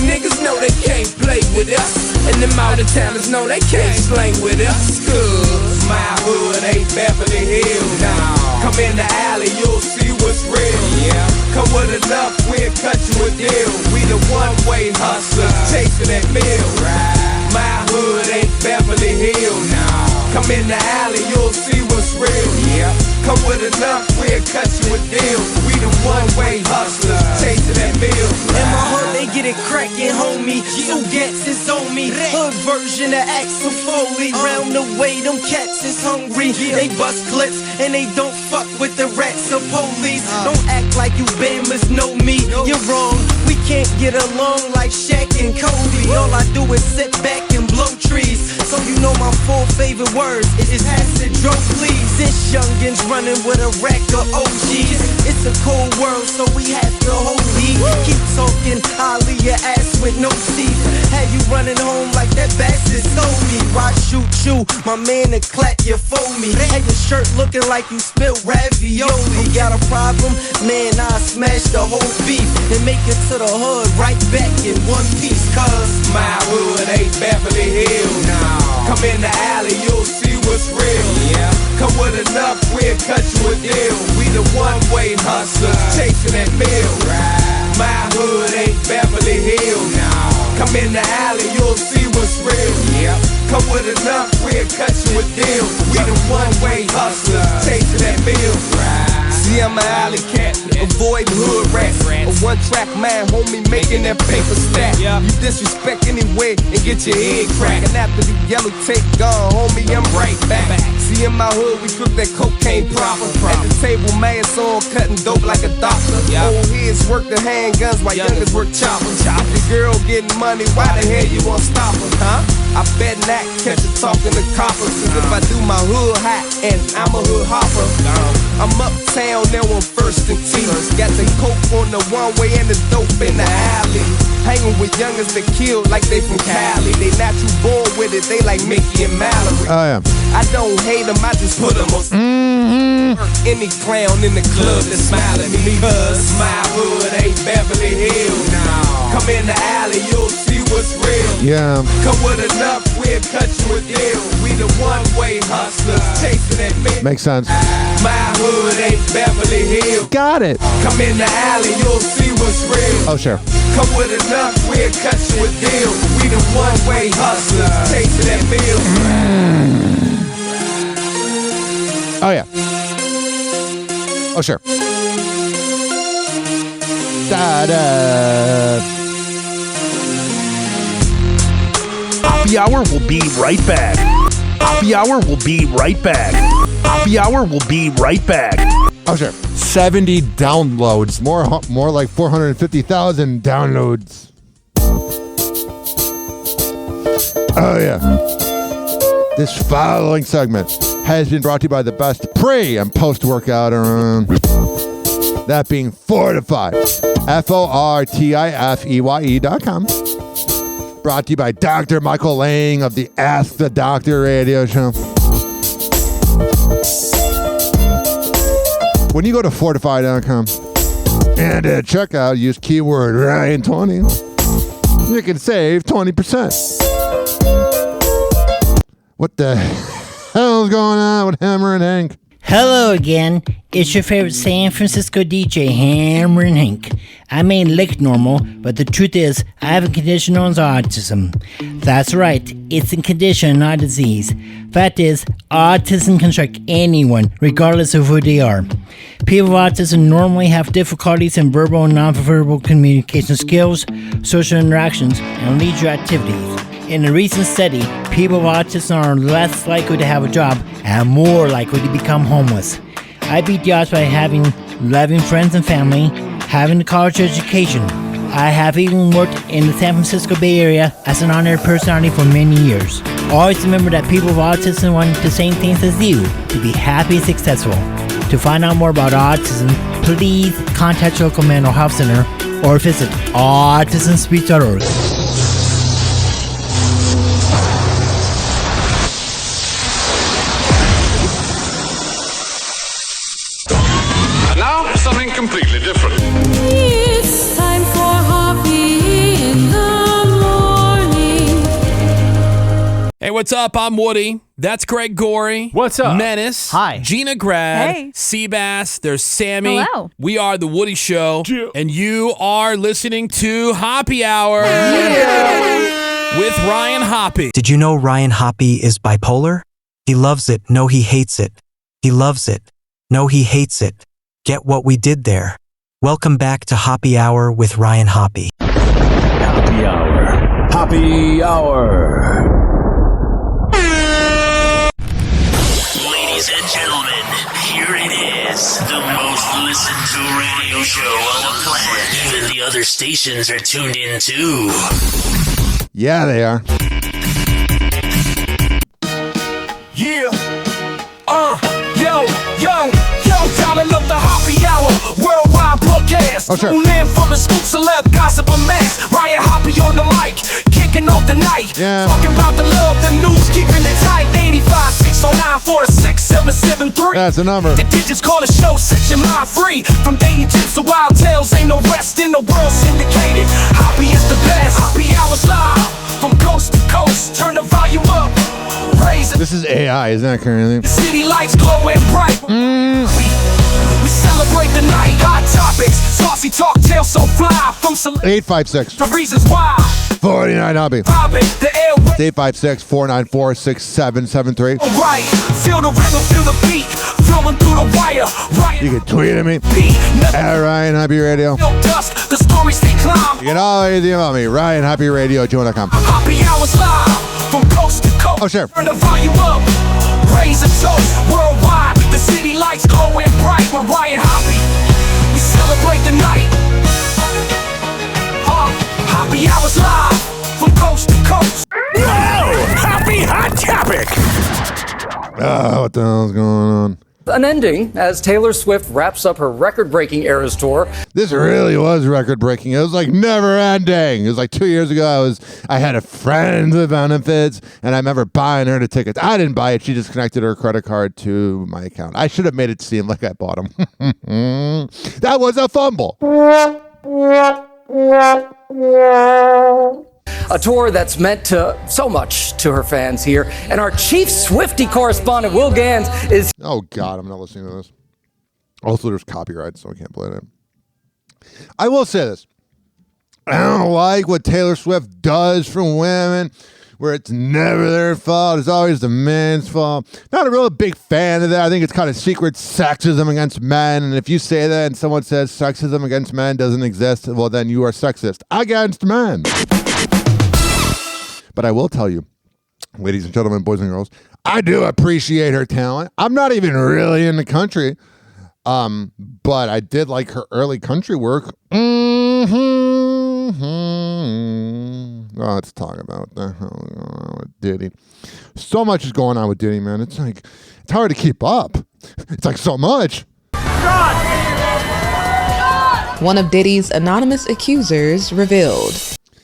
niggas know they can't play with us, and them out-of-towners know they can't slang with us. Cause my hood ain't Beverly Hills. No. Come in the alley, you'll see what's real. Yeah. Come with enough, we'll cut you a deal. We the one-way hustlers, chasing that meal. Right. My hood ain't Beverly Hills. No. Come in the alley, you'll see what's real. Yeah. Come with enough, we'll cut you a deal. We the one-way hustlers, chasing that meal. In my hood, they get it crackin', homie. Two gets is on me. Hood version of Axel Foley. Round the way, them cats is hungry. They bust clips and they don't fuck with the rats or police. Don't act like you Bammers know me. You're wrong. We can't get along like Shaq and Kobe. All I do is sit back and blow trees. So you know my four favorite words is acid, drove, please. This youngin's running with a rack of OGs. It's a cold world, so we have to hold heat. Keep talking, I'll leave your ass with no seat. Have you running home like that bastard told me. Why shoot you, my man, to clap you for me. Have your shirt looking like you spilled ravioli. Got a problem? Man, I'll smash the whole beef and make it to the hood right back in one piece. Cause my hood ain't Beverly Hills. No. Come in the alley, you'll see what's real. Yeah. Come with enough, we'll cut you a deal. We the one-way hustlers, chasing that meal. Right. My hood ain't Beverly Hills. No. Come in the alley, you'll see what's real. Yeah. Come with enough, we'll cut you a deal. We the one-way hustlers, chasing that meal. Right. See, I'm an alley cat, avoid hood rats. A one-track man, homie, making that paper stack. You disrespect anyway and get your head cracked. And after the yellow tape gone, homie, I'm right back. See, in my hood, we cook that cocaine proper. At the table, man, on cutting dope like a doctor. Old heads work the handguns while youngers work choppers. The girl getting money, why the hell you won't stop her, huh? I bet not catch her talking to coppers. Cause if I do my hood hot, and I'm a hood hopper, I'm uptown now on First and T. Got the coke on the one-way and the dope in the alley. Hanging with youngers that kill like they from Cali. They natural born with it, they like Mickey and Mallory. Oh, yeah. I don't hate them, I just put them on. Any clown in the club that smile at me. Cause my hood ain't Beverly Hills. No. Come in the alley, you'll see what's real. Yeah. Come with enough, we'll cut you a deal. We the one-way hustlers, chasing that meal. Makes sense. My hood ain't Beverly Hills. Got it. Come in the alley, you'll see what's real. Oh, sure. Come with enough, we'll cut you a deal. We the one-way hustlers, chasing that meal. Oh, yeah. Oh, sure. Da-da. Happy Hour will be right back. Happy Hour will be right back. Happy Hour will be right back. Oh, sure. 70 downloads. More like 450,000 downloads. Oh, yeah. This following segment has been brought to you by the best pre- and post-workout. That being Fortify. FORTIFEYE.com. Brought to you by Dr. Michael Lang of the Ask the Doctor radio show. When you go to Fortify.com and at checkout, use keyword Ryan20, you can save 20%. What the hell's going on with Hammer and Hank? Hello again. It's your favorite San Francisco DJ, Hammer and Hank. I may look normal, but the truth is, I have a condition known as autism. That's right, it's a condition, not a disease. Fact is, autism can strike anyone, regardless of who they are. People with autism normally have difficulties in verbal and nonverbal communication skills, social interactions, and leisure activities. In a recent study, people with autism are less likely to have a job and more likely to become homeless. I beat the odds by having loving friends and family, having a college education. I have even worked in the San Francisco Bay Area as an honored personality for many years. Always remember that people with autism want the same things as you, to be happy and successful. To find out more about autism, please contact your local mental health center or visit autismspeech.org. Something completely different. It's time for Hoppe in the morning. Hey, what's up? I'm Woody. That's Greg Gorey. What's up? Menace. Hi. Gina Grad. Hey. Seabass. There's Sammy. Hello. We are The Woody Show. And you are listening to Hoppe Hour. With Ryan Hoppe. Did you know Ryan Hoppe is bipolar? He loves it. No, he hates it. He loves it. No, he hates it. Get what we did there. Welcome back to Hoppe Hour with Ryan Hoppe. Hoppe Hour. Hoppe Hour. Ladies and gentlemen, here it is. The most listened to radio show on the planet. Even the other stations are tuned in too. Yeah, they are. Yeah. Yo, dialing up the Hoppe Hour, worldwide broadcast. Oh, sure. Tune in for the scoop, celeb, gossip, and mass. Ryan Hoppe on the mic, kicking off the night. Yeah. Talking about the love, the news, keeping it tight. 85 609 46 773. That's the number. The digits call the show, set your mind free. From dating tips to wild tales, ain't no rest in the world syndicated. Hoppe is the best. Hoppe Hour's live from coast to coast. Turn the volume up. This is AI, isn't that currently? The city lights glowing bright. We celebrate the night. Hot topics, saucy talk, tales so fly. From 856 the reasons why. 49 Hobby. The air 856-494-6773. right. Feel the rhythm, feel the beat. Flowing through the wire. Right. You can tweet at me at Ryan Hoppe Radio. No dust, the stories they climb. You can always email me, Ryan Hoppe Radio at gmail.com. Hoppe Hour's live from coast to coast. Oh, sure. Turn the volume up. Raise a toast worldwide. The city lights glowing bright with Ryan Hoppe. We celebrate the night. Hoppe Hour's live from coast to coast. Whoa! Happy Hot Topic! Oh, what the hell's going on? An ending as Taylor Swift wraps up her record-breaking Eras tour. This really was record-breaking. It was like never ending. It was like 2 years ago. I had a friend with benefits, and I remember buying her the tickets. I didn't buy it. She just connected her credit card to my account. I should have made it seem like I bought them. That was a fumble. A tour that's meant to so much to her fans here. And our chief Swiftie correspondent, Will Gans, is... Oh, God, I'm not listening to this. Also, there's copyright, so I can't play it. I will say this. I don't like what Taylor Swift does for women, where it's never their fault. It's always the man's fault. Not a real big fan of that. I think it's kind of secret sexism against men. And if you say that and someone says sexism against men doesn't exist, well, then you are sexist against men. But I will tell you, ladies and gentlemen, boys and girls, I do appreciate her talent. I'm not even really in the country, but I did like her early country work. let's talk about what the hell is going on with Diddy. So much is going on with Diddy, man. It's hard to keep up. It's like so much. One of Diddy's anonymous accusers revealed.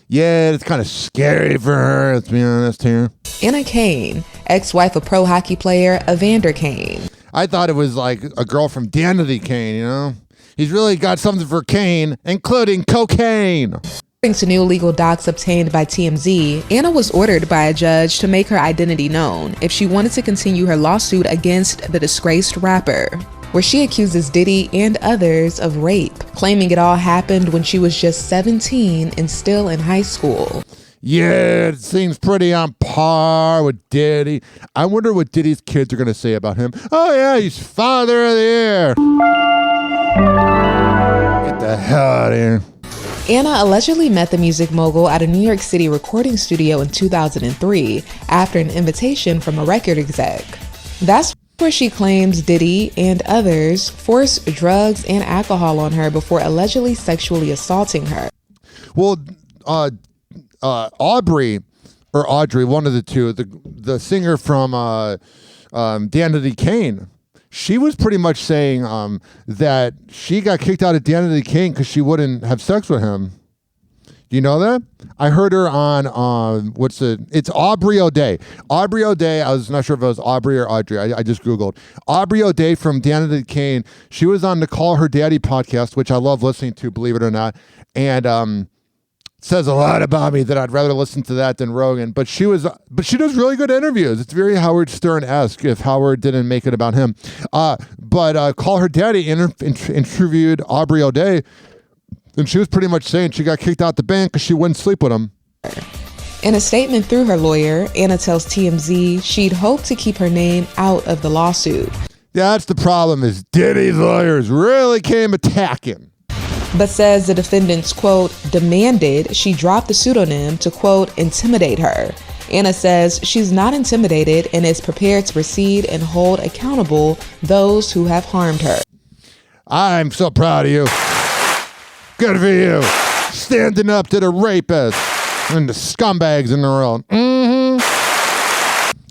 Yeah, it's kind of scary for her, let's be honest here. Anna Kane, ex-wife of pro hockey player Evander Kane. I thought it was like a girl from Danity Kane, you know? He's really got something for Kane, including cocaine. According to new legal docs obtained by TMZ, Anna was ordered by a judge to make her identity known if she wanted to continue her lawsuit against the disgraced rapper, where she accuses Diddy and others of rape, claiming it all happened when she was just 17 and still in high school. Yeah, it seems pretty on par with Diddy. I wonder what Diddy's kids are going to say about him. Oh yeah, he's father of the year. Get the hell out of here. Anna allegedly met the music mogul at a New York City recording studio in 2003 after an invitation from a record exec. That's where she claims Diddy and others forced drugs and alcohol on her before allegedly sexually assaulting her. Well, Audrey, one of the two, the singer from Danity Kane, she was pretty much saying that she got kicked out of Danity Kane because she wouldn't have sex with him. Do you know that? I heard her on, it's Aubrey O'Day. Aubrey O'Day, I was not sure if it was Aubrey or Audrey. I just Googled. Aubrey O'Day from Danity Kane. She was on the Call Her Daddy podcast, which I love listening to, believe it or not. And says a lot about me that I'd rather listen to that than Rogan. But she does really good interviews. It's very Howard Stern-esque if Howard didn't make it about him. But Call Her Daddy interviewed Aubrey O'Day, and she was pretty much saying she got kicked out the band because she wouldn't sleep with him. In a statement through her lawyer, Anna tells TMZ she'd hoped to keep her name out of the lawsuit. That's the problem, is Diddy's lawyers really came attacking. But says the defendants, quote, demanded she drop the pseudonym to, quote, intimidate her. Anna says she's not intimidated and is prepared to proceed and hold accountable those who have harmed her. I'm so proud of you. Good for you. Standing up to the rapists and the scumbags in the world.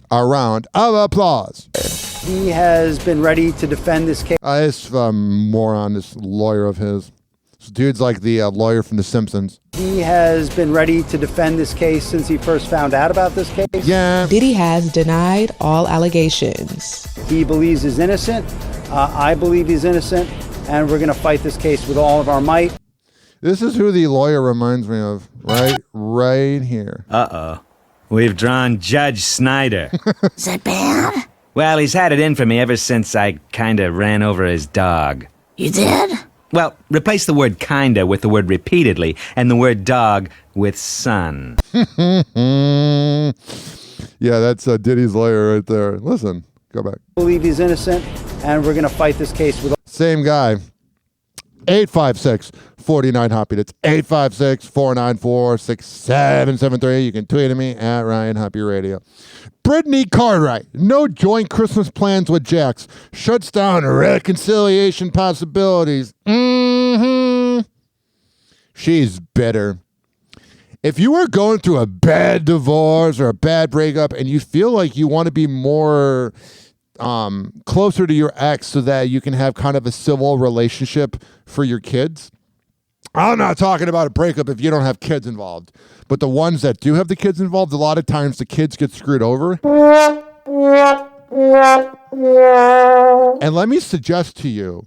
A round of applause. He has been ready to defend this case. This moron, this lawyer of his. This dude's like the lawyer from The Simpsons. He has been ready to defend this case since he first found out about this case. Yeah. Diddy has denied all allegations. He believes he's innocent. I believe he's innocent. And we're going to fight this case with all of our might. This is who the lawyer reminds me of. Right here. Uh-oh. We've drawn Judge Snyder. Is that bad? Well, he's had it in for me ever since I kinda ran over his dog. You did? Well, replace the word kinda with the word repeatedly and the word dog with son. Yeah, that's Diddy's lawyer right there. Listen, go back. I believe he's innocent, and we're going to fight this case with... Same guy. 856-49-HOPPE. That's 856-494-6773. You can tweet at me at Ryan Hoppe Radio. Brittany Cartwright, no joint Christmas plans with Jax. Shuts down reconciliation possibilities. She's bitter. If you are going through a bad divorce or a bad breakup and you feel like you want to be more closer to your ex so that you can have kind of a civil relationship for your kids, I'm not talking about a breakup if you don't have kids involved. But the ones that do have the kids involved, a lot of times the kids get screwed over. And let me suggest to you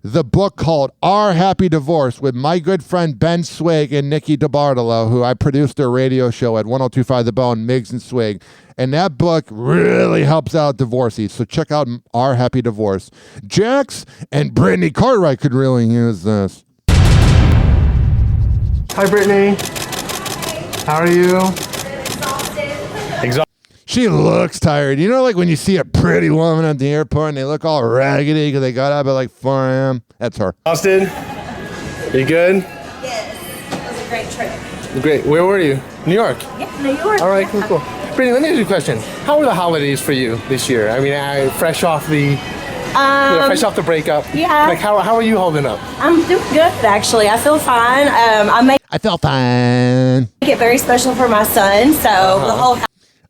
the book called Our Happy Divorce with my good friend Ben Swig and Nikki DeBartolo, who I produced their radio show at 102.5 The Bone, Miggs and Swig. And that book really helps out divorcees. So check out Our Happy Divorce. Jax and Brittany Cartwright could really use this. Hi, Brittany. How are you? Exhausted. She looks tired. You know, like when you see a pretty woman at the airport and they look all raggedy because they got up at like 4 a.m.? That's her. Exhausted? Are you good? Yes. It was a great trip. Great. Where were you? New York? Yeah, New York. All right, cool. Brittany, let me ask you a question. How were the holidays for you this year? I mean, fresh off the fresh off the breakup. Yeah. Like, how are you holding up? I'm doing good, actually. I feel fine. I felt fine. Make it very special for my son, so the whole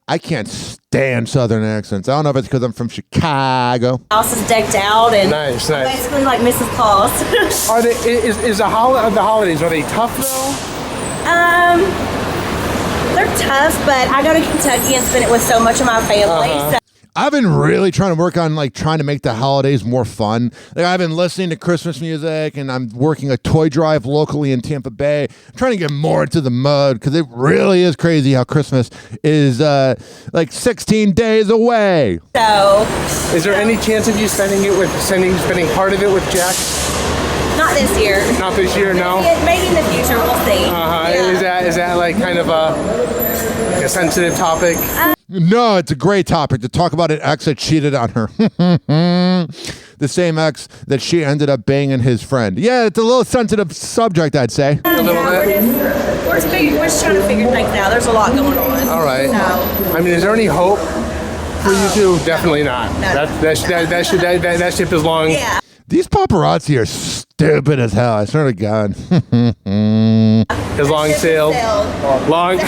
I can't stand Southern accents. I don't know if it's because I'm from Chicago. house is decked out and Nice. basically like Mrs. Claus. Are they? Is the holidays, are they tough though? They're tough, but I go to Kentucky and spend it with so much of my family. So I've been really trying to work on trying to make the holidays more fun. I've been listening to Christmas music, and I'm working a toy drive locally in Tampa Bay. I'm trying to get more into the mode because it really is crazy how Christmas is 16 days away. So, is there any chance of you spending part of it with Jack? not this year. Not this year, no. Maybe in the future, we'll see. Yeah. Is that like kind of a sensitive topic? No, it's a great topic to talk about an ex that cheated on her. The same ex that she ended up banging his friend. Yeah, it's a little sensitive subject, I'd say. A little bit. We're just trying to figure things out. There's a lot going on. All right. So. I mean, is there any hope for you two? Definitely not. No. That ship is long. Yeah. These paparazzi are stupid as hell. I swear to God. Has long sailed. Long.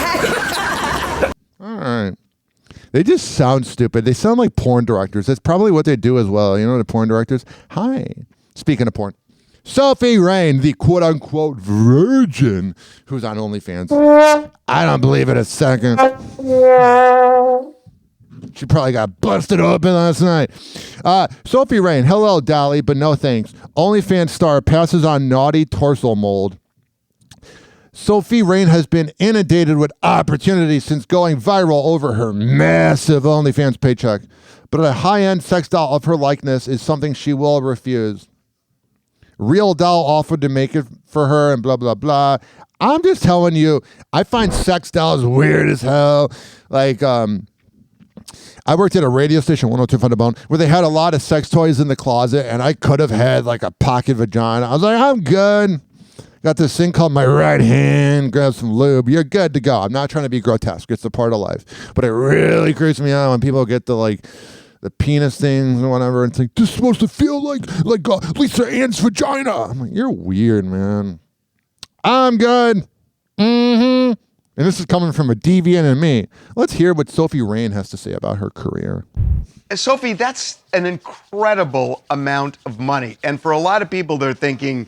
All right. They just sound stupid. They sound like porn directors. That's probably what they do as well. You know the porn directors? Hi. Speaking of porn. Sophie Rain, the quote-unquote virgin who's on OnlyFans. I don't believe it a second. She probably got busted open last night. Sophie Rain, hello, Dolly, but no thanks. OnlyFans star passes on naughty torso mold. Sophie Rain has been inundated with opportunities since going viral over her massive OnlyFans paycheck. But a high-end sex doll of her likeness is something she will refuse. Real Doll offered to make it for her and blah, blah, blah. I'm just telling you, I find sex dolls weird as hell. I worked at a radio station, 102.5 The Bone, where they had a lot of sex toys in the closet, and I could have had a pocket vagina. I was like, I'm good. Got this thing called my right hand, grab some lube. You're good to go. I'm not trying to be grotesque. It's a part of life. But it really creeps me out when people get the penis things or whatever. And it's like, this is supposed to feel like Lisa Ann's vagina. I'm like, you're weird, man. I'm good. Mm-hmm. And this is coming from a deviant and me. Let's hear what Sophie Rain has to say about her career. Sophie, that's an incredible amount of money. And for a lot of people, they're thinking,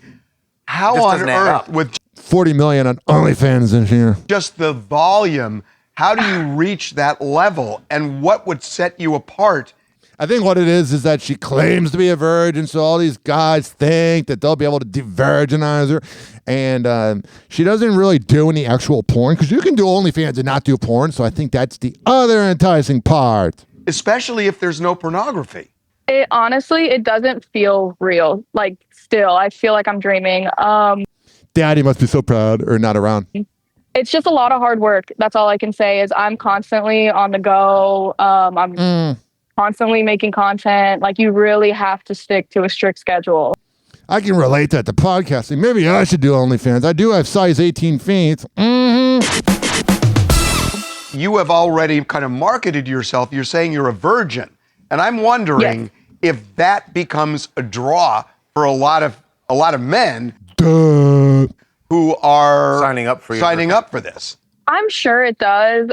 how on earth, with $40 million on OnlyFans this year, just the volume, how do you reach that level? And what would set you apart? I think what it is that she claims to be a virgin, so all these guys think that they'll be able to de-virginize her. And she doesn't really do any actual porn, because you can do OnlyFans and not do porn, so I think that's the other enticing part. Especially if there's no pornography. It doesn't feel real. Still, I feel like I'm dreaming. Daddy must be so proud, or not around. It's just a lot of hard work. That's all I can say is I'm constantly on the go. I'm constantly making content. You really have to stick to a strict schedule. I can relate that to podcasting. Maybe I should do OnlyFans. I do have size 18 feet. You have already kind of marketed yourself. You're saying you're a virgin. And I'm wondering if that becomes a draw for a lot of men who are signing up for this. I'm sure it does.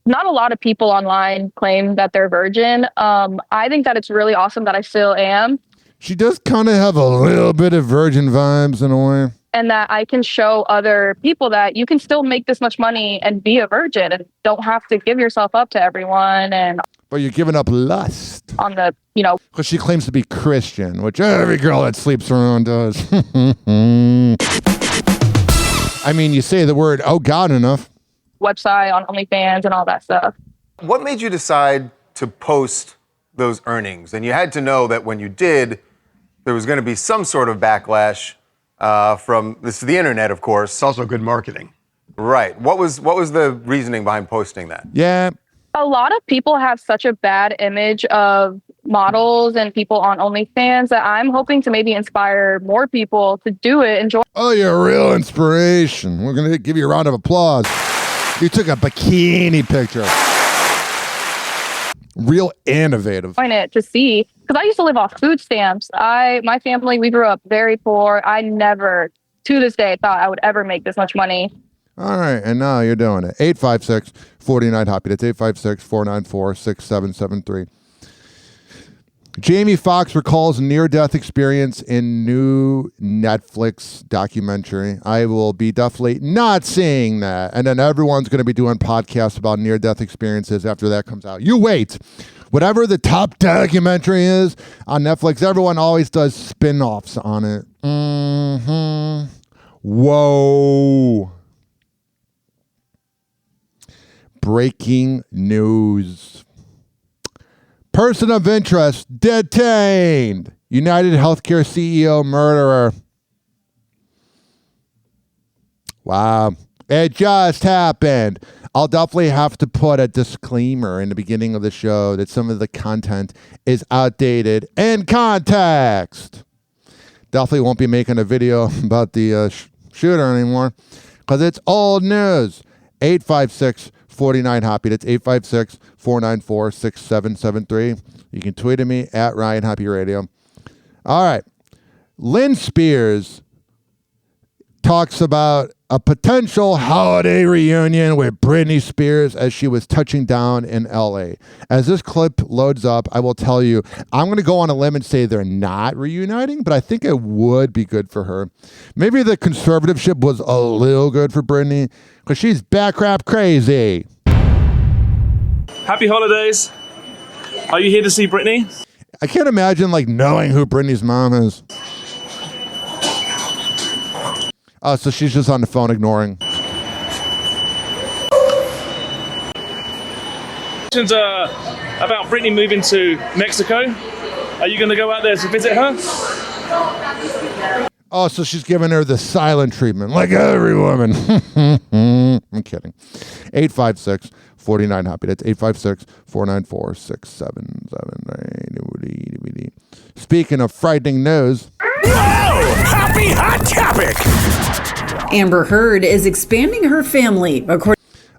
Not a lot of people online claim that they're virgin. I think that it's really awesome that I still am. She does kind of have a little bit of virgin vibes in a way. And that I can show other people that you can still make this much money and be a virgin and don't have to give yourself up to everyone. But you're giving up lust. On the, Because she claims to be Christian, which every girl that sleeps around does. I mean, you say the word, oh God, enough. Website on OnlyFans and all that stuff. What made you decide to post those earnings? And you had to know that when you did, there was going to be some sort of backlash from this is the internet, of course. It's also good marketing. Right. What was the reasoning behind posting that? Yeah. A lot of people have such a bad image of models and people on OnlyFans that I'm hoping to maybe inspire more people to do it. Enjoy. Oh, you're a real inspiration. We're going to give you a round of applause. You took a bikini picture. Real innovative. It to see because I used to live off food stamps. My family, we grew up very poor. I never, to this day, thought I would ever make this much money. All right, and now you're doing it. 856-49-HOPPY. That's 856-494-6773. Jamie Foxx recalls near-death experience in new Netflix documentary. I will be definitely not seeing that. And then everyone's going to be doing podcasts about near-death experiences after that comes out. You wait. Whatever the top documentary is on Netflix, everyone always does spin-offs on it. Mm-hmm. Whoa. Breaking news. Person of interest detained. United Healthcare CEO murderer. Wow. It just happened. I'll definitely have to put a disclaimer in the beginning of the show that some of the content is outdated in context. Definitely won't be making a video about the shooter anymore because it's old news. 856-49-HOPPY. That's 856-494-6773. You can tweet at me at Ryan Hoppe Radio. All right. Lynn Spears talks about a potential holiday reunion with Britney Spears as she was touching down in LA. As this clip loads up, I will tell you, I'm going to go on a limb and say they're not reuniting, but I think it would be good for her. Maybe the conservatorship was a little good for Britney because she's back crap crazy. Happy holidays. Are you here to see Britney? I can't imagine knowing who Britney's mom is. Oh, so she's just on the phone ignoring. About Britney moving to Mexico. Are you going to go out there to visit her? Oh, so she's giving her the silent treatment, like every woman. I'm kidding. 856-49-HOPPY. That's 856-494-6773. Speaking of frightening news. Whoa! Happy hot topic! Amber Heard is expanding her family.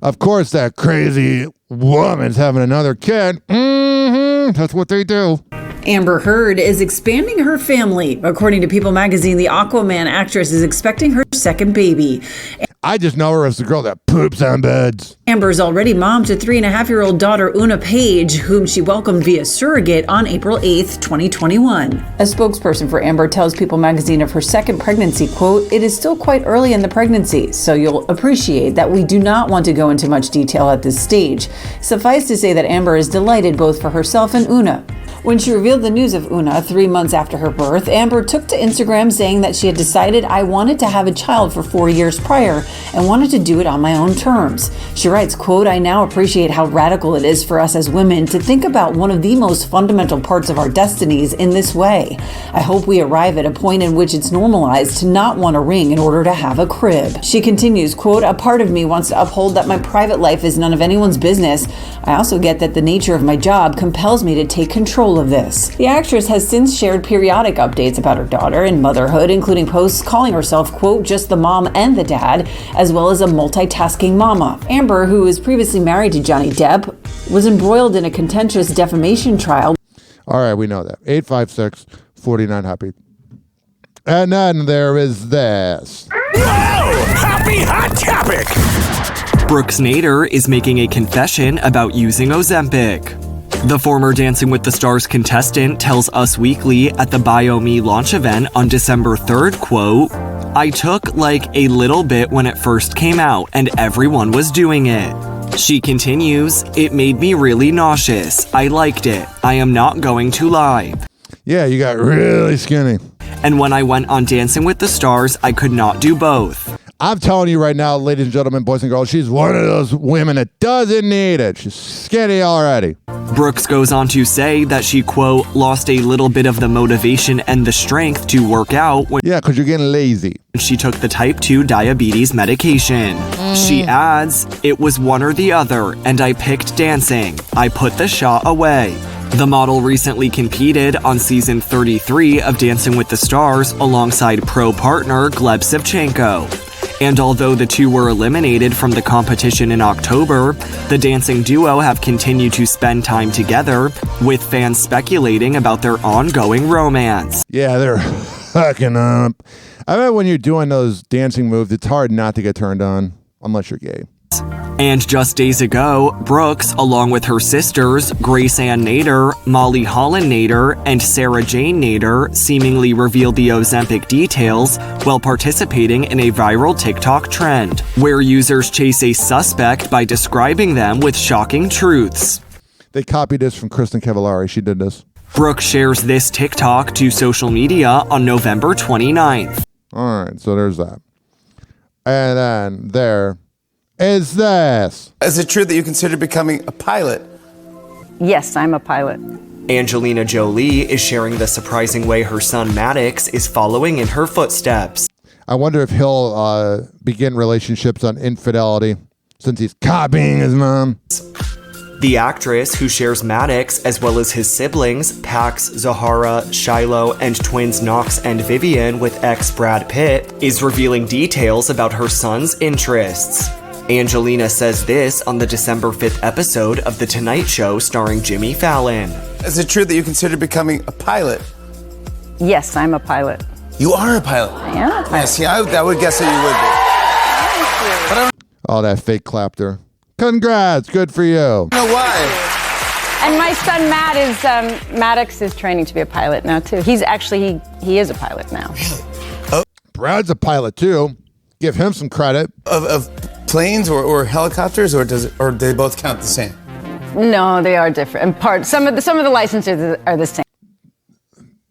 Of course, that crazy woman's having another kid. That's what they do. Amber Heard is expanding her family. According to People magazine, the Aquaman actress is expecting her second baby. I just know her as the girl that poops on beds. Amber's already mom to 3.5-year-old daughter Una Page, whom she welcomed via surrogate on April 8th, 2021. A spokesperson for Amber tells People magazine of her second pregnancy, quote, "It is still quite early in the pregnancy, so you'll appreciate that we do not want to go into much detail at this stage. Suffice to say that Amber is delighted both for herself and Una." When she revealed the news of Una 3 months after her birth, Amber took to Instagram saying that she had decided, "I wanted to have a child for 4 years prior and wanted to do it on my own terms." She writes, quote, "I now appreciate how radical it is for us as women to think about one of the most fundamental parts of our destinies in this way. I hope we arrive at a point in which it's normalized to not want a ring in order to have a crib." She continues, quote, "A part of me wants to uphold that my private life is none of anyone's business. I also get that the nature of my job compels me to take control of this." The actress has since shared periodic updates about her daughter and motherhood, including posts calling herself, quote, "just the mom and the dad," as well as a multitasking mama. Amber, who was previously married to Johnny Depp, was embroiled in a contentious defamation trial. All right, we know that. 856-49-HOPPY. And then there is this. Whoa! Happy hot topic! Brooke Snyder is making a confession about using Ozempic. The former Dancing with the Stars contestant tells Us Weekly at the BioMe launch event on December 3rd, quote, "I took a little bit when it first came out and everyone was doing it." She continues, "It made me really nauseous. I liked it. I am not going to lie. Yeah, you got really skinny. And when I went on Dancing with the Stars, I could not do both. I'm telling you right now, ladies and gentlemen, boys and girls, she's one of those women that doesn't need it. She's skinny already." Brooks goes on to say that she, quote, "lost a little bit of the motivation and the strength to work out when because you're getting lazy. She took the type 2 diabetes medication." She adds, "It was one or the other, and I picked dancing. I put the shot away." The model recently competed on season 33 of Dancing with the Stars alongside pro partner Gleb Savchenko. And although the two were eliminated from the competition in October, the dancing duo have continued to spend time together, with fans speculating about their ongoing romance. Yeah, they're hooking up. I bet when you're doing those dancing moves, it's hard not to get turned on, unless you're gay. And just days ago, Brooks, along with her sisters, Grace Ann Nader, Molly Holland Nader, and Sarah Jane Nader, seemingly revealed the Ozempic details while participating in a viral TikTok trend, where users chase a suspect by describing them with shocking truths. They copied this from Kristen Cavallari. She did this. Brooks shares this TikTok to social media on November 29th. All right, so there's that. And then there is this. Is it true that you consider becoming a pilot? Yes, I'm a pilot. Angelina Jolie is sharing the surprising way her son Maddox is following in her footsteps. I wonder if he'll begin relationships on infidelity since he's copying his mom. The actress, who shares Maddox as well as his siblings, Pax, Zahara, Shiloh, and twins Knox and Vivian with ex Brad Pitt, is revealing details about her son's interests. Angelina says this on the December 5th episode of The Tonight Show starring Jimmy Fallon. Is it true that you consider becoming a pilot? Yes, I'm a pilot. You are a pilot? I am a pilot. Yeah, see, I would guess that you would be. Oh, that fake clap there. Congrats, good for you. I don't know why. And my son Maddox is training to be a pilot now too. He's actually he is a pilot now. Brad's a pilot too. Give him some credit. Of planes or helicopters, or do they both count the same? No, they are different. And some of the licenses are the same.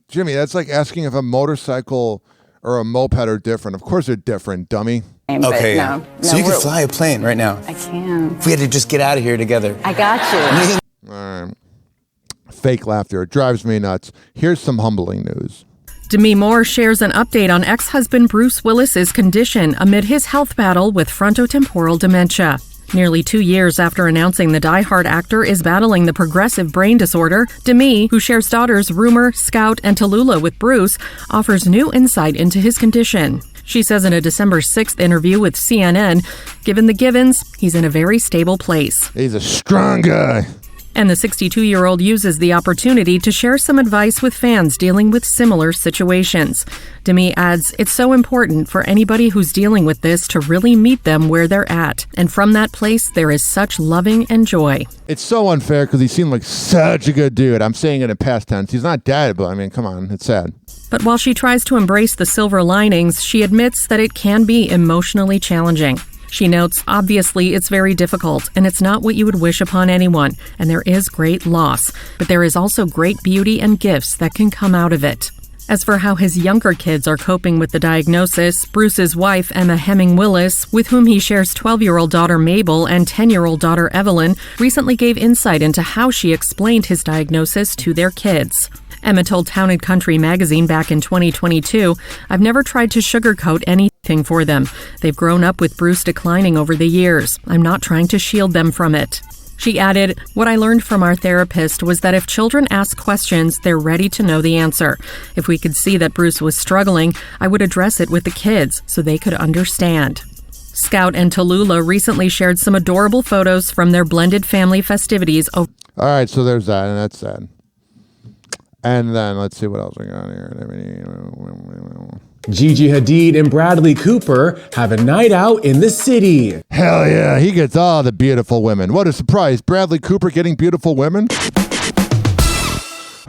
Jimmy, that's like asking if a motorcycle or a moped are different. Of course they're different, dummy. Okay, no, so you can fly a plane right now. I can. If we had to just get out of here together. I got you. All right. Fake laughter. It drives me nuts. Here's some humbling news. Demi Moore shares an update on ex-husband Bruce Willis's condition amid his health battle with frontotemporal dementia. Nearly 2 years after announcing the Die Hard actor is battling the progressive brain disorder, Demi, who shares daughters Rumor, Scout, and Tallulah with Bruce, offers new insight into his condition. She says in a December 6th interview with CNN, given the givens, he's in a very stable place. He's a strong guy. And the 62-year-old uses the opportunity to share some advice with fans dealing with similar situations. Demi adds, it's so important for anybody who's dealing with this to really meet them where they're at. And from that place, there is such loving and joy. It's so unfair because he seemed like such a good dude. I'm saying it in past tense. He's not dead, but I mean, come on, it's sad. But while she tries to embrace the silver linings, she admits that it can be emotionally challenging. She notes, obviously, it's very difficult, and it's not what you would wish upon anyone, and there is great loss. But there is also great beauty and gifts that can come out of it. As for how his younger kids are coping with the diagnosis, Bruce's wife, Emma Hemming Willis, with whom he shares 12-year-old daughter Mabel and 10-year-old daughter Evelyn, recently gave insight into how she explained his diagnosis to their kids. Emma told Town & Country magazine back in 2022, I've never tried to sugarcoat anything for them. They've grown up with Bruce declining over the years. I'm not trying to shield them from it. She added, what I learned from our therapist was that if children ask questions, they're ready to know the answer. If we could see that Bruce was struggling, I would address it with the kids so they could understand. Scout and Tallulah recently shared some adorable photos from their blended family festivities. All right, so there's that, and that's sad. And then let's see what else we got here. Gigi Hadid and Bradley Cooper have a night out in the city. Hell yeah, he gets all the beautiful women. What a surprise. Bradley Cooper getting beautiful women?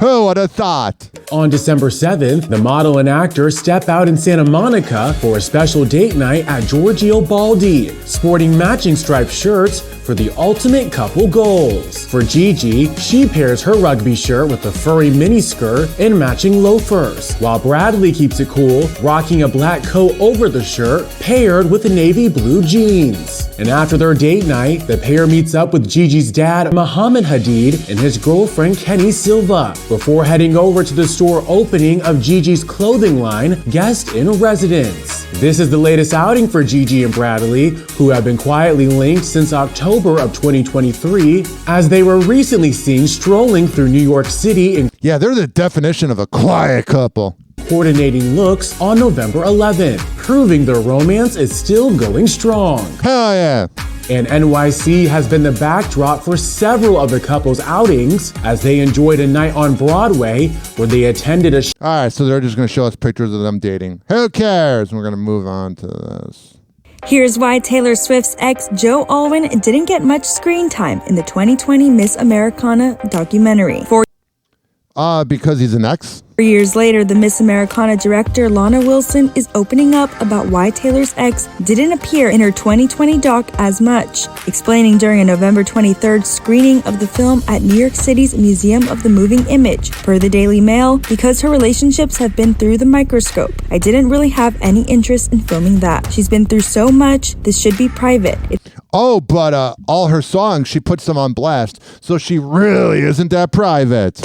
Who would have thought? On December 7th, the model and actor step out in Santa Monica for a special date night at Giorgio Baldi, sporting matching striped shirts for the ultimate couple goals. For Gigi, she pairs her rugby shirt with a furry miniskirt and matching loafers, while Bradley keeps it cool, rocking a black coat over the shirt paired with the navy blue jeans. And after their date night, the pair meets up with Gigi's dad, Mohammed Hadid, and his girlfriend, Kenny Silva, before heading over to the store opening of Gigi's clothing line, Guest in Residence. This is the latest outing for Gigi and Bradley, who have been quietly linked since October of 2023, as they were recently seen strolling through New York City. Yeah, they're the definition of a quiet couple. coordinating looks on November 11th, proving their romance is still going strong. Hell yeah. And NYC has been the backdrop for several of the couple's outings as they enjoyed a night on Broadway where they attended a All right, so they're just going to show us pictures of them dating. Who cares? We're going to move on to this. Here's why Taylor Swift's ex, Joe Alwyn, didn't get much screen time in the 2020 Miss Americana documentary. Because he's an ex? 4 years later, the Miss Americana director, Lana Wilson, is opening up about why Taylor's ex didn't appear in her 2020 doc as much, explaining during a November 23rd screening of the film at New York City's Museum of the Moving Image. Per the Daily Mail, because her relationships have been through the microscope, I didn't really have any interest in filming that. She's been through so much, this should be private. But all her songs, she puts them on blast, so she really isn't that private.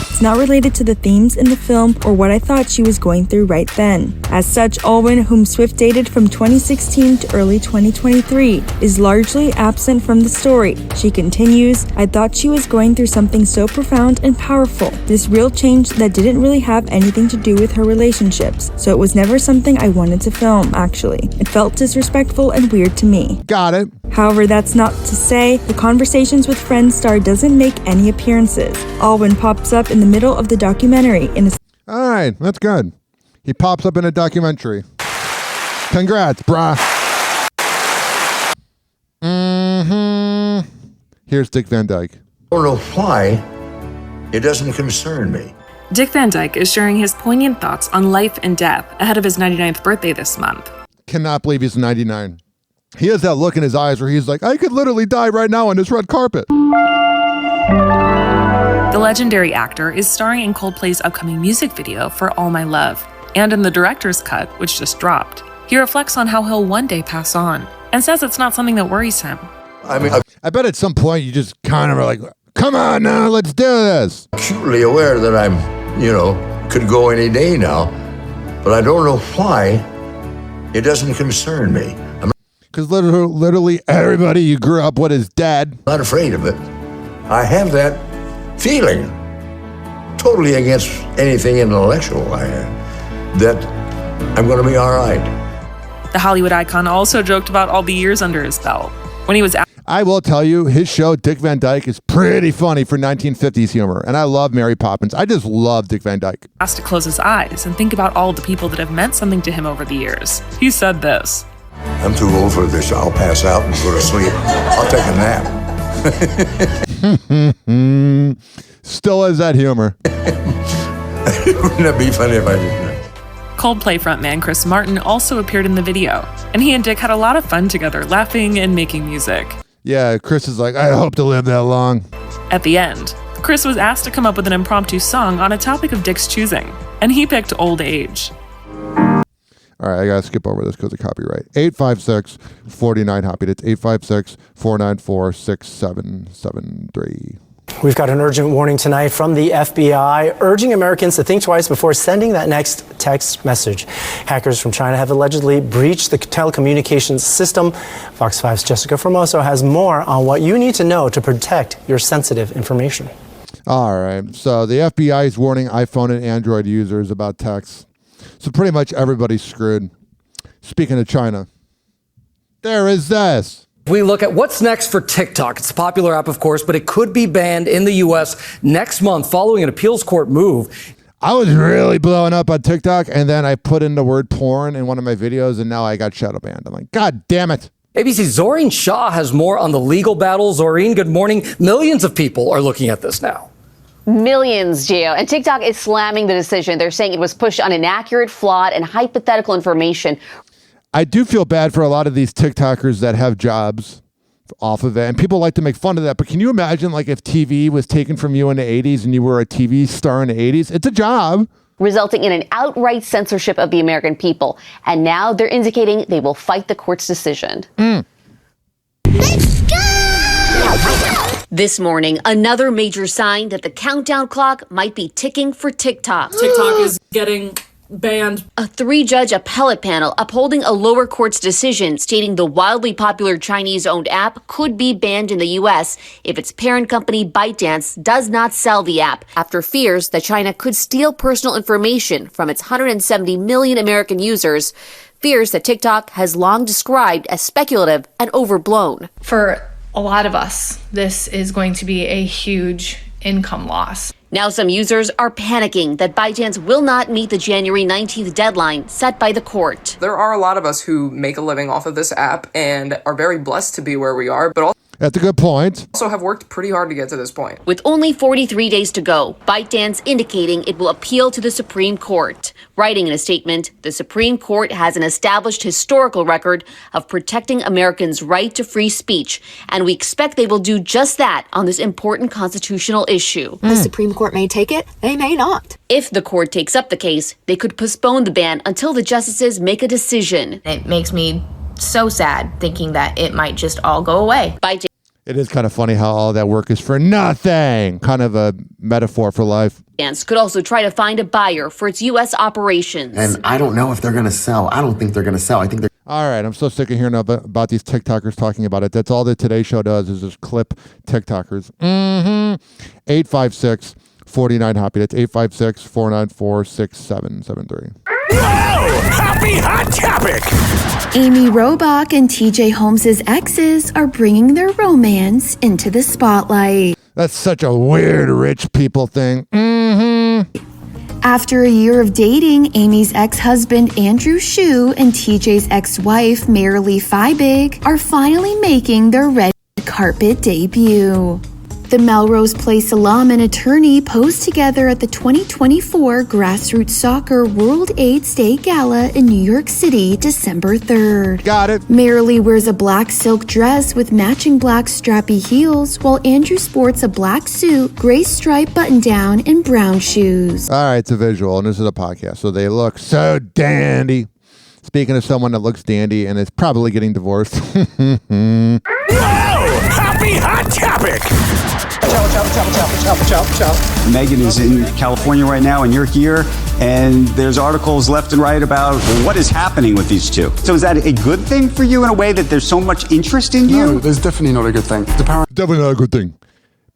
It's not related to the themes in the film or what I thought she was going through right then. As such, Alwyn, whom Swift dated from 2016 to early 2023, is largely absent from the story. She continues, I thought she was going through something so profound and powerful. This real change that didn't really have anything to do with her relationships. So it was never something I wanted to film, actually. It felt disrespectful and weird to me. Got it. However, that's not to say the Conversations with Friends star doesn't make any appearances. Alwyn pops up in the middle of the documentary in a... All right, that's good. He pops up in a documentary. Congrats, brah. Here's Dick Van Dyke. I don't know why it doesn't concern me. Dick Van Dyke is sharing his poignant thoughts on life and death ahead of his 99th birthday this month. Cannot believe he's 99. He has that look in his eyes where he's like, I could literally die right now on this red carpet. The legendary actor is starring in Coldplay's upcoming music video for All My Love, and in the director's cut, which just dropped. He reflects on how he'll one day pass on, and says it's not something that worries him. I bet at some point you just kind of are like, come on now, let's do this. Acutely aware that I'm, could go any day now, but I don't know why it doesn't concern me. Because literally everybody you grew up with is dead. Not afraid of it. I have that feeling, totally against anything intellectual I have, that I'm going to be all right. The Hollywood icon also joked about all the years under his belt. When he was I will tell you, his show, Dick Van Dyke, is pretty funny for 1950s humor. And I love Mary Poppins. I just love Dick Van Dyke. Asked to close his eyes and think about all the people that have meant something to him over the years. He said this. I'm too old for this. I'll pass out and go to sleep. I'll take a nap. Still has that humor. Wouldn't that be funny if I didn't? Coldplay frontman Chris Martin also appeared in the video, and he and Dick had a lot of fun together, laughing and making music. Yeah, Chris is like, I hope to live that long. At the end, Chris was asked to come up with an impromptu song on a topic of Dick's choosing, and he picked Old Age. All right, I got to skip over this because of copyright. 856-49-HOPPE. That's 856-494-6773. We've got an urgent warning tonight from the FBI, urging Americans to think twice before sending that next text message. Hackers from China have allegedly breached the telecommunications system. Fox 5's Jessica Formoso has more on what you need to know to protect your sensitive information. All right, so the FBI is warning iPhone and Android users about texts. So pretty much everybody's screwed. Speaking of China, there is this. We look at what's next for TikTok. It's a popular app, of course, but it could be banned in the U.S. next month following an appeals court move. I was really blowing up on TikTok, and then I put in the word porn in one of my videos, and now I got shadow banned. I'm like, God damn it. ABC's Zoreen Shah has more on the legal battle. Zoreen, good morning. Millions of people are looking at this now. Millions, Gio. And TikTok is slamming the decision. They're saying it was pushed on inaccurate, flawed, and hypothetical information. I do feel bad for a lot of these TikTokers that have jobs off of it. And people like to make fun of that. But can you imagine like if TV was taken from you in the 80s and you were a TV star in the 80s? It's a job. Resulting in an outright censorship of the American people. And now they're indicating they will fight the court's decision. Let's go! This morning, another major sign that the countdown clock might be ticking for TikTok. TikTok is getting banned. A 3-judge appellate panel upholding a lower court's decision stating the wildly popular Chinese-owned app could be banned in the U.S. if its parent company ByteDance does not sell the app after fears that China could steal personal information from its 170 million American users, fears that TikTok has long described as speculative and overblown. For a lot of us, this is going to be a huge income loss. Now some users are panicking that ByteDance will not meet the January 19th deadline set by the court. There are a lot of us who make a living off of this app and are very blessed to be where we are, but also That's a good point. Also have worked pretty hard to get to this point. With only 43 days to go, ByteDance indicating it will appeal to the Supreme Court. Writing in a statement, the Supreme Court has an established historical record of protecting Americans' right to free speech, and we expect they will do just that on this important constitutional issue. The Supreme Court may take it, they may not. If the court takes up the case, they could postpone the ban until the justices make a decision. It makes me so sad thinking that it might just all go away. It is kind of funny how all that work is for nothing. Kind of a metaphor for life. ByteDance could also try to find a buyer for its U.S. operations. And I don't know if they're going to sell. I don't think they're going to sell. I think they're... All right, I'm so sick of hearing about these TikTokers talking about it. That's all the Today Show does is just clip TikTokers. 856-49-HOPPY. That's 856-494-6773. Happy hot topic! Amy Robach and TJ Holmes' exes are bringing their romance into the spotlight. That's such a weird rich people thing. After a year of dating, Amy's ex-husband Andrew Shue and TJ's ex-wife Marilee Feibig are finally making their red carpet debut. The Melrose Place alum and attorney posed together at the 2024 Grassroots Soccer World AIDS Day Gala in New York City, December 3rd. Got it. Marilee wears a black silk dress with matching black strappy heels, while Andrew sports a black suit, gray striped button-down, and brown shoes. All right, it's a visual, and this is a podcast, so they look so dandy. Speaking of someone that looks dandy and is probably getting divorced. Happy hot topic! Megan is in California right now, and you're here, and there's articles left and right about what is happening with these two. So is that a good thing for you in a way that there's so much interest in you? No, there's definitely not a good thing. Definitely not a good thing.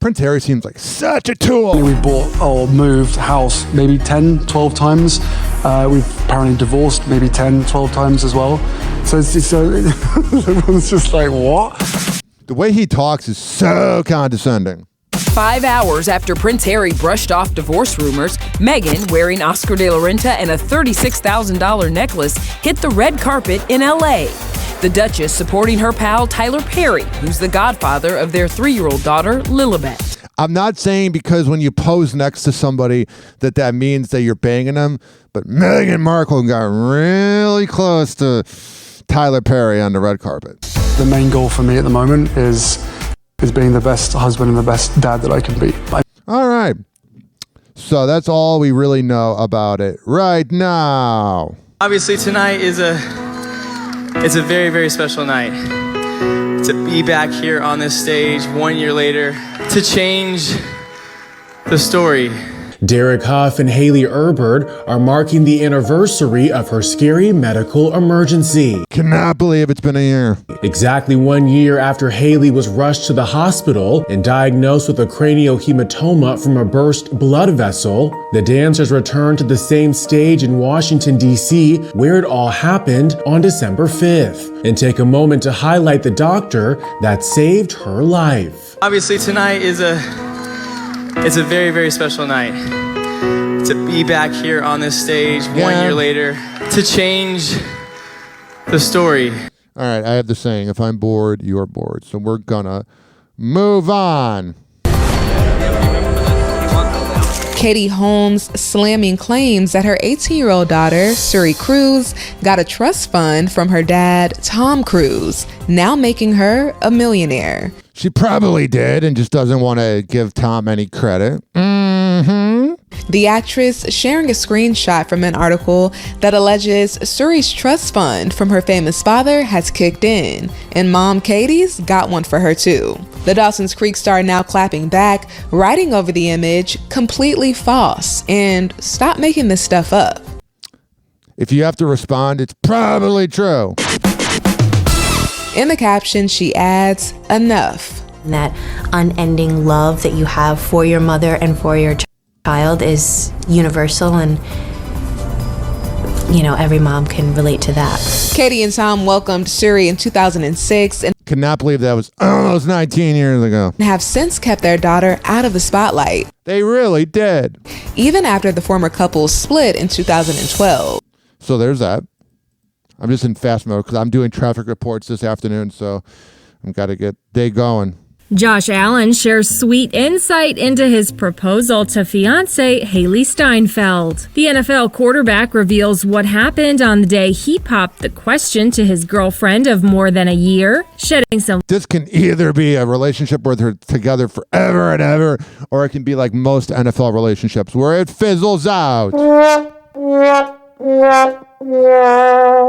Prince Harry seems like such a tool. We bought or moved house maybe 10, 12 times. We've apparently divorced maybe 10, 12 times as well. So everyone's just like, what? The way he talks is so condescending. 5 hours after Prince Harry brushed off divorce rumors, Meghan, wearing Oscar de la Renta and a $36,000 necklace, hit the red carpet in LA. The Duchess supporting her pal Tyler Perry, who's the godfather of their 3-year-old daughter, Lilibet. I'm not saying because when you pose next to somebody that means that you're banging them, but Meghan Markle got really close to Tyler Perry on the red carpet. The main goal for me at the moment is being the best husband and the best dad that I can be. All right. So that's all we really know about it right now. Obviously tonight is a very, very special night. To be back here on this stage 1 year later, to change the story. Derek Hough and Haley Erbert are marking the anniversary of her scary medical emergency. Cannot believe it's been a year. Exactly 1 year after Haley was rushed to the hospital and diagnosed with a craniohematoma from a burst blood vessel, the dancers returned to the same stage in Washington, D.C., where it all happened on December 5th, and take a moment to highlight the doctor that saved her life. Obviously tonight is a very, very special night. To be back here on this stage 1 year later, to change the story. All right, I have the saying, if I'm bored, you're bored. So we're gonna move on. Katie Holmes slamming claims that her 18-year-old daughter, Suri Cruise, got a trust fund from her dad, Tom Cruise, now making her a millionaire. She probably did and just doesn't want to give Tom any credit. The actress sharing a screenshot from an article that alleges Suri's trust fund from her famous father has kicked in, and mom Katie's got one for her too. The Dawson's Creek star now clapping back, writing over the image, completely false, and stop making this stuff up. if you have to respond, it's probably true. In the caption, she adds, enough. That unending love that you have for your mother and for your child is universal, and every mom can relate to that. Katie and Tom welcomed Suri in 2006 and cannot believe that was almost 19 years ago. Have since kept their daughter out of the spotlight. They really did. Even after the former couple split in 2012. So there's that. I'm just in fast mode because I'm doing traffic reports this afternoon, so I've got to get day going. Josh Allen shares sweet insight into his proposal to fiancée Haley Steinfeld. The NFL quarterback reveals what happened on the day he popped the question to his girlfriend of more than a year, shedding some. This can either be a relationship where they're together forever and ever, or it can be like most NFL relationships where it fizzles out.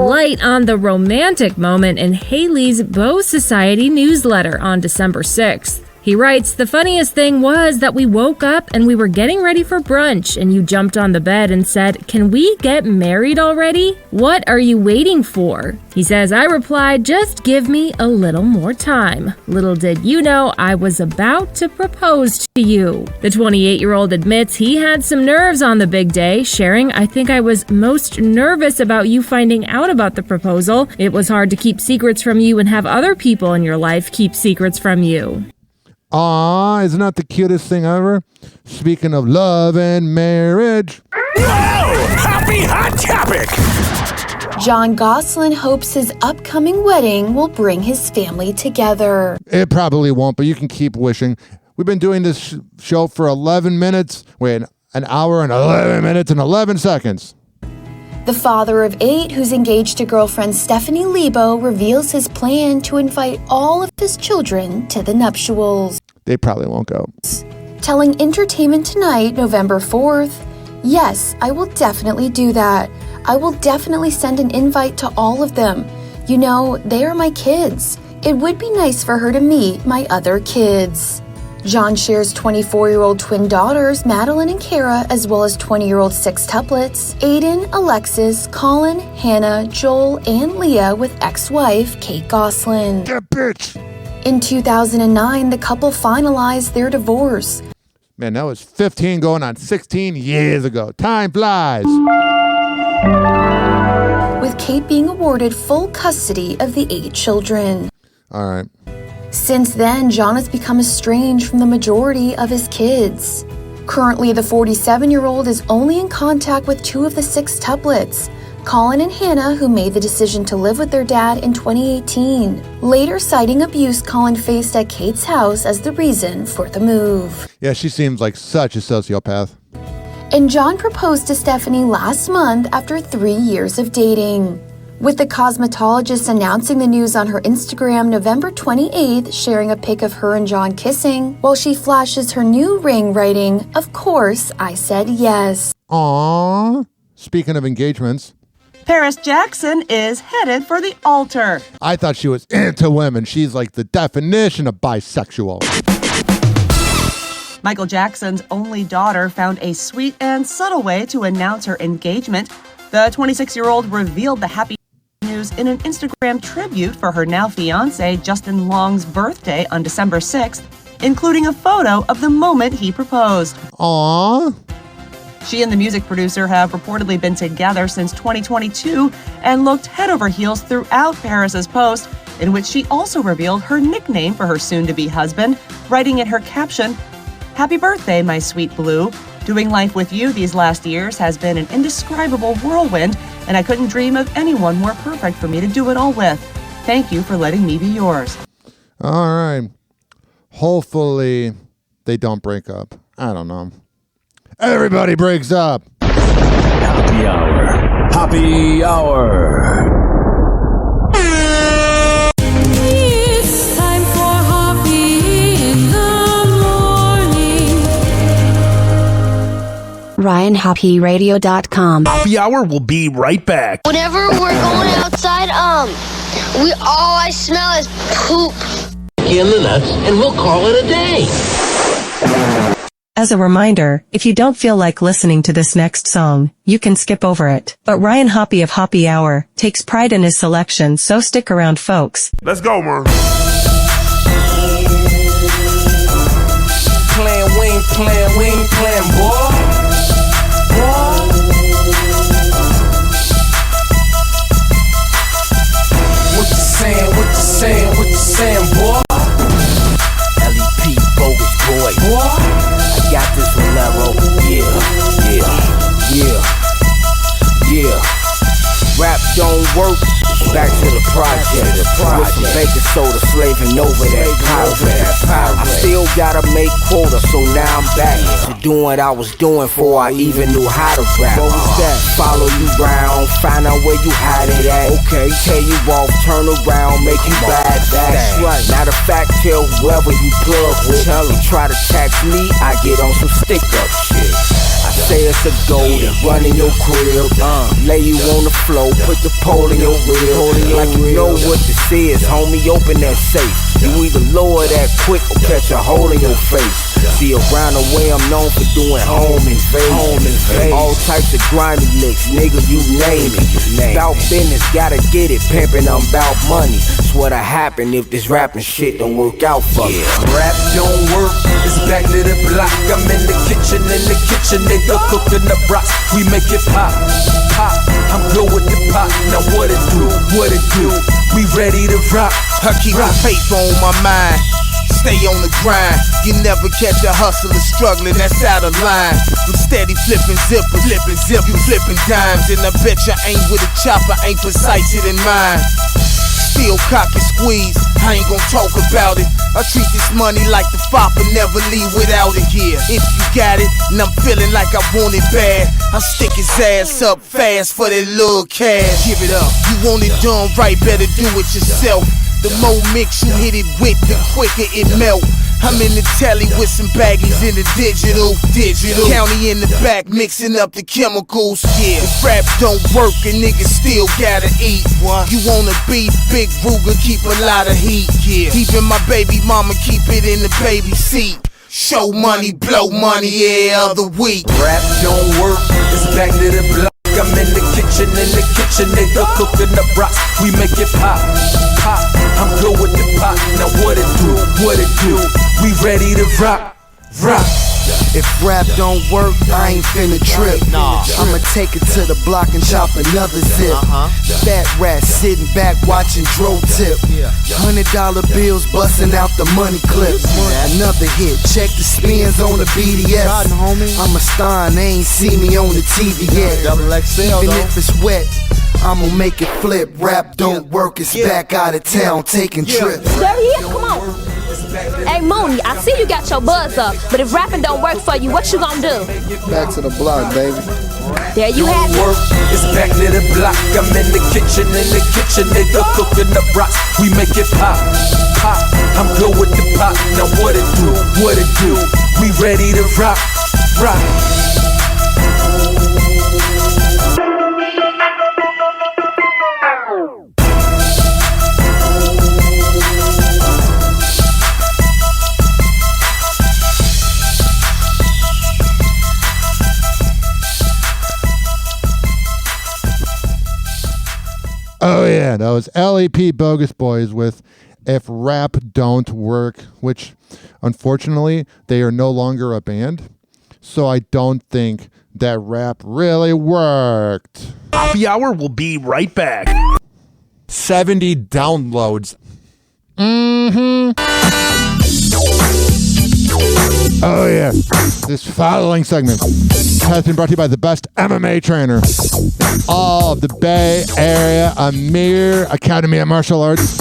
Light on the romantic moment in Haley's Beau Society newsletter on December 6th. He writes, "The funniest thing was that we woke up and we were getting ready for brunch and you jumped on the bed and said, 'Can we get married already? What are you waiting for?' He says, I replied, 'Just give me a little more time.' Little did you know I was about to propose to you." The 28-year-old admits he had some nerves on the big day, sharing, "I think I was most nervous about you finding out about the proposal. It was hard to keep secrets from you and have other people in your life keep secrets from you." Aw, isn't that the cutest thing ever? Speaking of love and marriage. Whoa! Happy hot topic! Jon Gosselin hopes his upcoming wedding will bring his family together. It probably won't, but you can keep wishing. We've been doing this show for 11 minutes. Wait, an hour and 11 minutes and 11 seconds. The father of 8, who's engaged to girlfriend Stephanie Lebo, reveals his plan to invite all of his children to the nuptials. They probably won't go. Telling Entertainment Tonight, November 4th, "Yes, I will definitely do that. I will definitely send an invite to all of them. You know, they are my kids. It would be nice for her to meet my other kids." Jon shares 24-year-old twin daughters, Madeline and Kara, as well as 20-year-old sextuplets, Aiden, Alexis, Colin, Hannah, Joel, and Leah with ex-wife Kate Gosselin. That bitch! In 2009, the couple finalized their divorce. Man, that was 15 going on 16 years ago. Time flies. With Kate being awarded full custody of the 8 children. All right. Since then, Jon has become estranged from the majority of his kids. Currently, the 47-year-old is only in contact with 2 of the sextuplets, Colin and Hannah, who made the decision to live with their dad in 2018. Later citing abuse Colin faced at Kate's house as the reason for the move. Yeah, she seems like such a sociopath. And Jon proposed to Stephanie last month after 3 years of dating. With the cosmetologist announcing the news on her Instagram November 28th, sharing a pic of her and Jon kissing, while she flashes her new ring writing, "Of course, I said yes." Aww. Speaking of engagements. Paris Jackson is headed for the altar. I thought she was into women. She's like the definition of bisexual. Michael Jackson's only daughter found a sweet and subtle way to announce her engagement. The 26-year-old revealed the happy news in an Instagram tribute for her now fiancé Justin Long's birthday on December 6th, including a photo of the moment he proposed. Aww. She and the music producer have reportedly been together since 2022 and looked head over heels throughout Paris's post, in which she also revealed her nickname for her soon-to-be husband, writing in her caption, "Happy birthday, my sweet blue. Doing life with you these last years has been an indescribable whirlwind, and I couldn't dream of anyone more perfect for me to do it all with. Thank you for letting me be yours." All right. Hopefully they don't break up. I don't know. Everybody breaks up. Happy Hour. Happy Hour. It's time for Hoppe in the morning. RyanHoppeRadio.com. Happy Hour will be right back. Whenever we're going outside, all I smell is poop. In the nuts, and we'll call it a day. As a reminder, if you don't feel like listening to this next song, you can skip over it. But Ryan Hoppe of Hoppe Hour takes pride in his selection, so stick around, folks. Let's go, man. We ain't playing, boy. What you saying, boy? LEP, bogus boy. I got this one, Lero. Yeah. Rap don't work. Back to the project. With some baking soda, slaving over that pirate. I still gotta make quota, so now I'm back to doing what I was doing before I even knew how to rap. Follow you round, find out where you hide it at. Okay, tell you off, turn around, make you bad. That's right. Matter of fact, tell whoever you plug with. You try to tax me, I get on some stick up shit. I say it's a goal, run in your crib, lay you on the floor, put the pole in your rib. Like you know what this is, homie, open that safe. You either lower that quick or catch a hole in your face. See, around the way I'm known for doing home invasion. All types of grimy licks, nigga, you name it. Bout business, gotta get it, pimpin', I'm bout money. It's what'll happen if this rapping shit don't work out for me. Rap don't work, it's back to the block. I'm in the kitchen, nigga, cooking the brats. We make it pop. I'm good with the pop, now what it do? We ready to rock. I keep the paper on my mind, stay on the grind. You never catch a hustler struggling, that's out of line. I'm steady flipping zippers, you flipping dimes. And I bet you ain't with a chopper, ain't precise it in mine. Still cock and squeeze, I ain't gon' talk about it. I treat this money like the fopper, never leave without it. Yeah, if you got it, and I'm feeling like I want it bad, I'll stick his ass up fast for that little cash. Give it up, you want it done right, better do it yourself. The more mix you hit it with, the quicker it melt. I'm in the telly with some baggies in the digital. County in the back mixing up the chemicals. Yeah, if rap don't work, a nigga still gotta eat. You wanna be big Ruger, keep a lot of heat. Yeah, even my baby mama keep it in the baby seat. Show money, blow money every other week. Rap don't work, it's back to the block. I'm in the kitchen, nigga, cooking the brats. We make it pop. I'm good with the pop, now what it do? We ready to rock. If rap don't work, I ain't finna trip. I'ma take it to the block and chop another zip. Fat rat sitting back watching Dro tip. $100 bills busting out the money clips. Another hit, check the spins on the BDS. I'm a star and they ain't see me on the TV yet. Even if it's wet, I'ma make it flip. Rap don't work, it's back out of town taking trips. There he is, come on. Hey Mooney, I see you got your buzz up, but if rapping don't work for you, what you gonna do? Back to the block, baby. There you have it. It's back to the block. I'm in the kitchen, nigga, cooking the brats. We make it pop. I'm good with the pop, now what it do? We ready to rock. Oh yeah, that was LEP Bogus Boys with If Rap Don't Work, which unfortunately they are no longer a band, so I don't think that rap really worked. Hoppe Hour will be right back. 70 downloads. Oh yeah, this following segment has been brought to you by the best MMA trainer, all of the Bay Area, Amir Academy of Martial Arts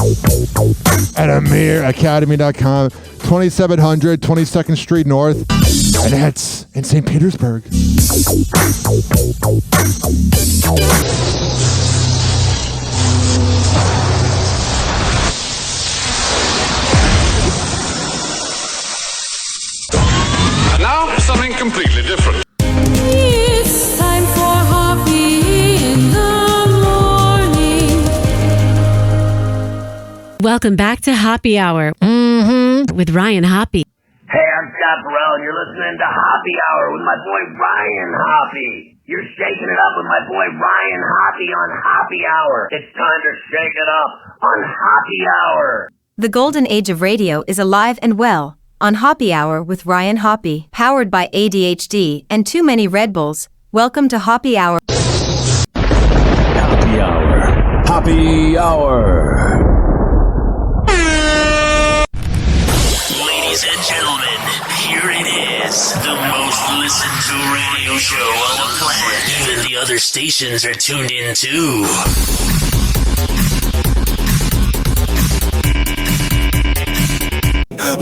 at amiracademy.com, 2700 22nd Street North, and that's in St. Petersburg. Now, something completely different. It's time for Hoppe in the morning. Welcome back to Hoppe Hour with Ryan Hoppe. Hey, I'm Scott Burrell, and you're listening to Hoppe Hour with my boy Ryan Hoppe. You're shaking it up with my boy Ryan Hoppe on Hoppe Hour. It's time to shake it up on Hoppe Hour. The golden age of radio is alive and well on Hoppe Hour with Ryan Hoppe, powered by ADHD and too many Red Bulls. Welcome to Hoppe Hour. Hoppe Hour. Hoppe Hour. Ladies and gentlemen, here it is, the most listened to radio show on the planet. Even the other stations are tuned in too.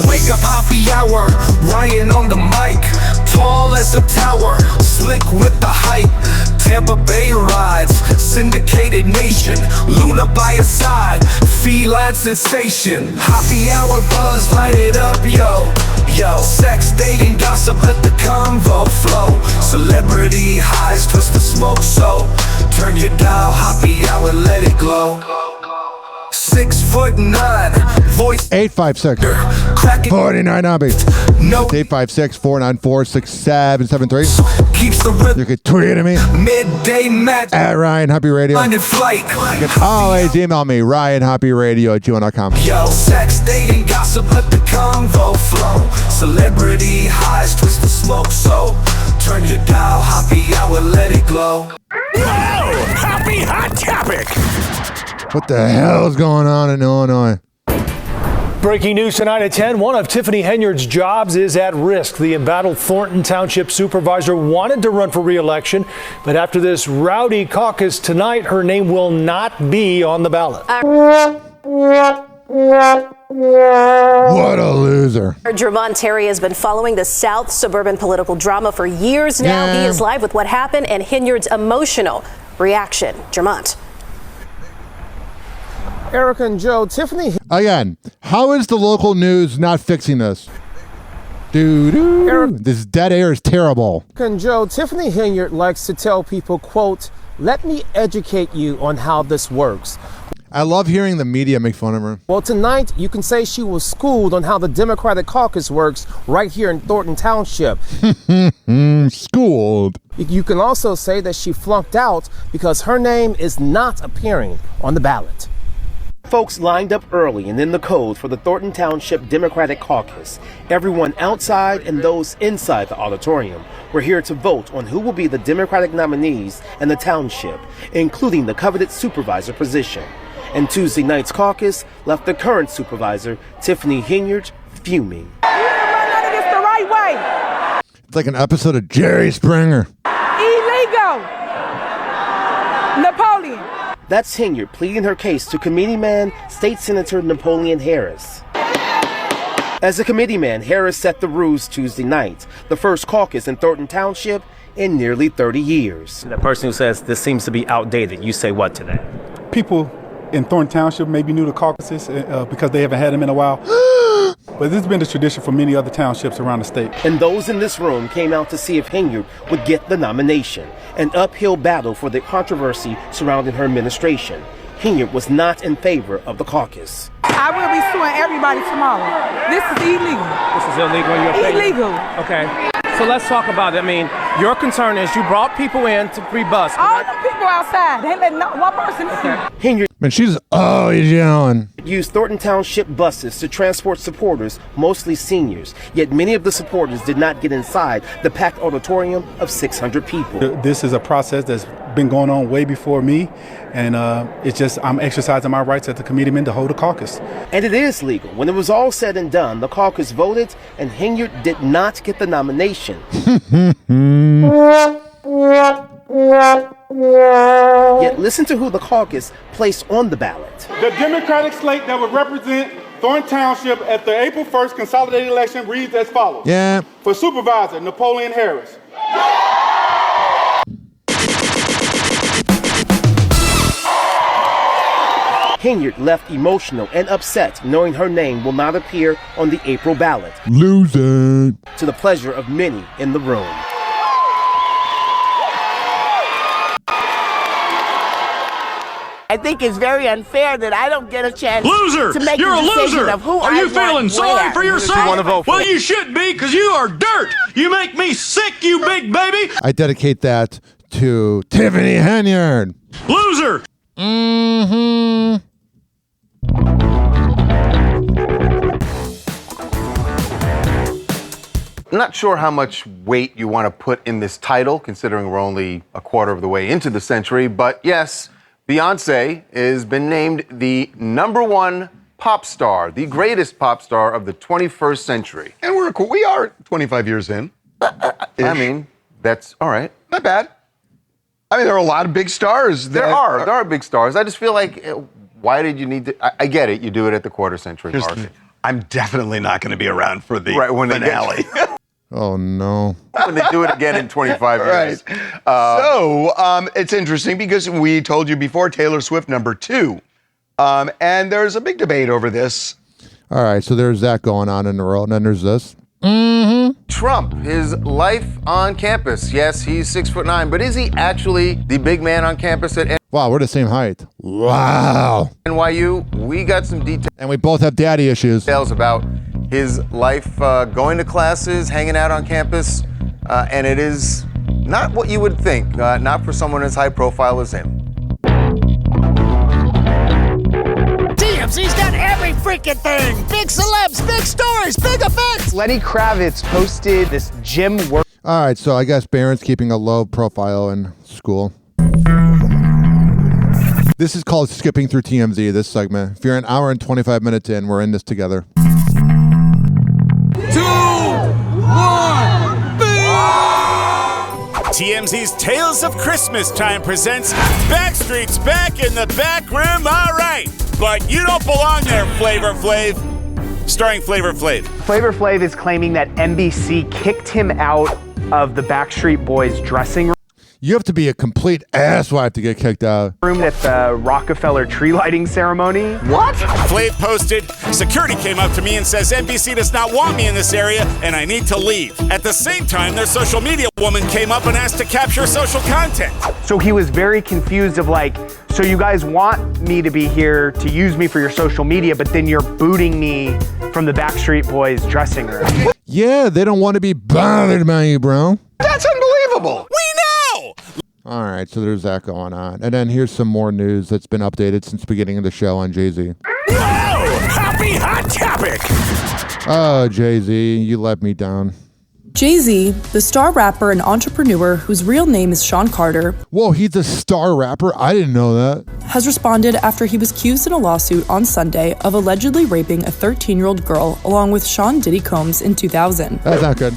Wake up, Hoppe Hour, Ryan on the mic, tall as a tower, slick with the hype. Tampa Bay rides, syndicated nation, Luna by your side, feline sensation. Hoppe Hour buzz, light it up, yo. Yo, sex, dating, gossip, let the convo flow. Celebrity highs, twist the smoke, so turn your dial, Hoppe Hour, let it glow. 6'9", voice 856 49 Hoppe. No 856-494-6773. Keeps the rhythm. You can tweet at me. Midday match at Ryan Hoppe Radio. In flight. You can always email me, RyanHoppeRadio@gmail.com. Yo, sex, dating, gossip, let the convo flow. Celebrity highs, twist the smoke, so turn your dial, Hoppe Hour, let it glow. Whoa! Hoppe Hot Topic! What the hell is going on in Illinois? Breaking news tonight at 10. One of Tiffany Henyard's jobs is at risk. The embattled Thornton Township supervisor wanted to run for re-election, but after this rowdy caucus tonight, her name will not be on the ballot. What a loser. Jermont Terry has been following the South suburban political drama for years now. Yeah. He is live with what happened and Henyard's emotional reaction. Jermont. Erica and Joe, Tiffany. Again, how is the local news not fixing this? This dead air is terrible. Erica and Joe, Tiffany Henyard likes to tell people, quote, "Let me educate you on how this works." I love hearing the media make fun of her. Well, tonight you can say she was schooled on how the Democratic caucus works right here in Thornton Township. Schooled. You can also say that she flunked out because her name is not appearing on the ballot. Folks lined up early and in the cold for the Thornton Township Democratic Caucus. Everyone outside and those inside the auditorium were here to vote on who will be the Democratic nominees in the township, including the coveted supervisor position. And Tuesday night's caucus left the current supervisor, Tiffany Henyard, fuming. You didn't run none of this the right way. It's like an episode of Jerry Springer. Illegal. Napoleon. That's Henyard pleading her case to committeeman State Senator Napoleon Harris. As a committeeman, Harris set the rules Tuesday night, the first caucus in Thornton Township in nearly 30 years. The person who says this seems to be outdated, you say what to that? People in Thornton Township may be new to caucuses because they haven't had them in a while. But this has been the tradition for many other townships around the state. And those in this room came out to see if Henyard would get the nomination. An uphill battle for the controversy surrounding her administration. Henyard was not in favor of the caucus. I will be suing everybody tomorrow. This is illegal. This is illegal in your opinion? Illegal. Okay. So let's talk about it. I mean, your concern is you brought people in to free bus. All the people outside. They let one person in. Henyard Man, she's always yelling. Used Thornton Township buses to transport supporters, mostly seniors. Yet many of the supporters did not get inside the packed auditorium of 600 people. This is a process that's been going on way before me, and it's just I'm exercising my rights as the committeeman to hold a caucus. And it is legal. When it was all said and done, the caucus voted, and Henyard did not get the nomination. Yet listen to who the caucus placed on the ballot. The Democratic slate that would represent Thornton Township at the April 1st consolidated election reads as follows. Yeah. For Supervisor, Napoleon Harris. Henyard left emotional and upset knowing her name will not appear on the April ballot. Loser. To the pleasure of many in the room. I think it's very unfair that I don't get a chance Loser! to make You're a a decision loser! of who Are I you want feeling sorry where. for yourself? You wanna vote for Well, it? you should be, because you are dirt! You make me sick, you big baby! I dedicate that to Tiffany Henyard. Loser! Mm-hmm. I'm not sure how much weight you want to put in this title, considering we're only a quarter of the way into the century, but yes, Beyonce has been named the #1 pop star, the greatest pop star of the 21st century. And we are 25 years in. I mean, that's all right. Not bad. I mean, there are a lot of big stars. There are big stars. I just feel like, why did you need to? I get it. You do it at the quarter century mark. I'm definitely not going to be around for the when finale. Oh, no. When they do it again in 25 years. Right. It's interesting because we told you before Taylor Swift #2. And there's a big debate over this. All right, so there's that going on in the world, and then there's this. Trump, his life on campus. Yes, he's 6'9", but is he actually the big man on campus at Wow, we're the same height. Wow. NYU? We got some details. And we both have daddy issues. Details about his life going to classes, hanging out on campus, and it is not what you would think, not for someone as high profile as him. TMZ's got every freaking thing. Big celebs, big stories, big events. Lenny Kravitz posted this gym work. All right, so I guess Barron's keeping a low profile in school. This is called skipping through TMZ, this segment. If you're an hour and 25 minutes in, we're in this together. 2, 1, TMZ's Tales of Christmas Time presents Backstreet's back in the back room, all right. But you don't belong there, Flavor Flav. Starring Flavor Flav. Flavor Flav is claiming that NBC kicked him out of the Backstreet Boys dressing room. You have to be a complete asswipe to get kicked out. At the Rockefeller tree lighting ceremony. What? Flav posted, security came up to me and says NBC does not want me in this area and I need to leave. At the same time, their social media woman came up and asked to capture social content. So he was very confused of like, so you guys want me to be here to use me for your social media, but then you're booting me from the Backstreet Boys dressing room. Yeah, they don't want to be bothered by you, bro. That's unbelievable. All right, so there's that going on. And then here's some more news that's been updated since the beginning of the show on Jay-Z. Whoa! Happy hot topic! Oh, Jay-Z, you let me down. Jay-Z, the star rapper and entrepreneur whose real name is Sean Carter. Whoa, he's a star rapper? I didn't know that. Has responded after he was accused in a lawsuit on Sunday of allegedly raping a 13-year-old girl along with Sean Diddy Combs in 2000. That's not good.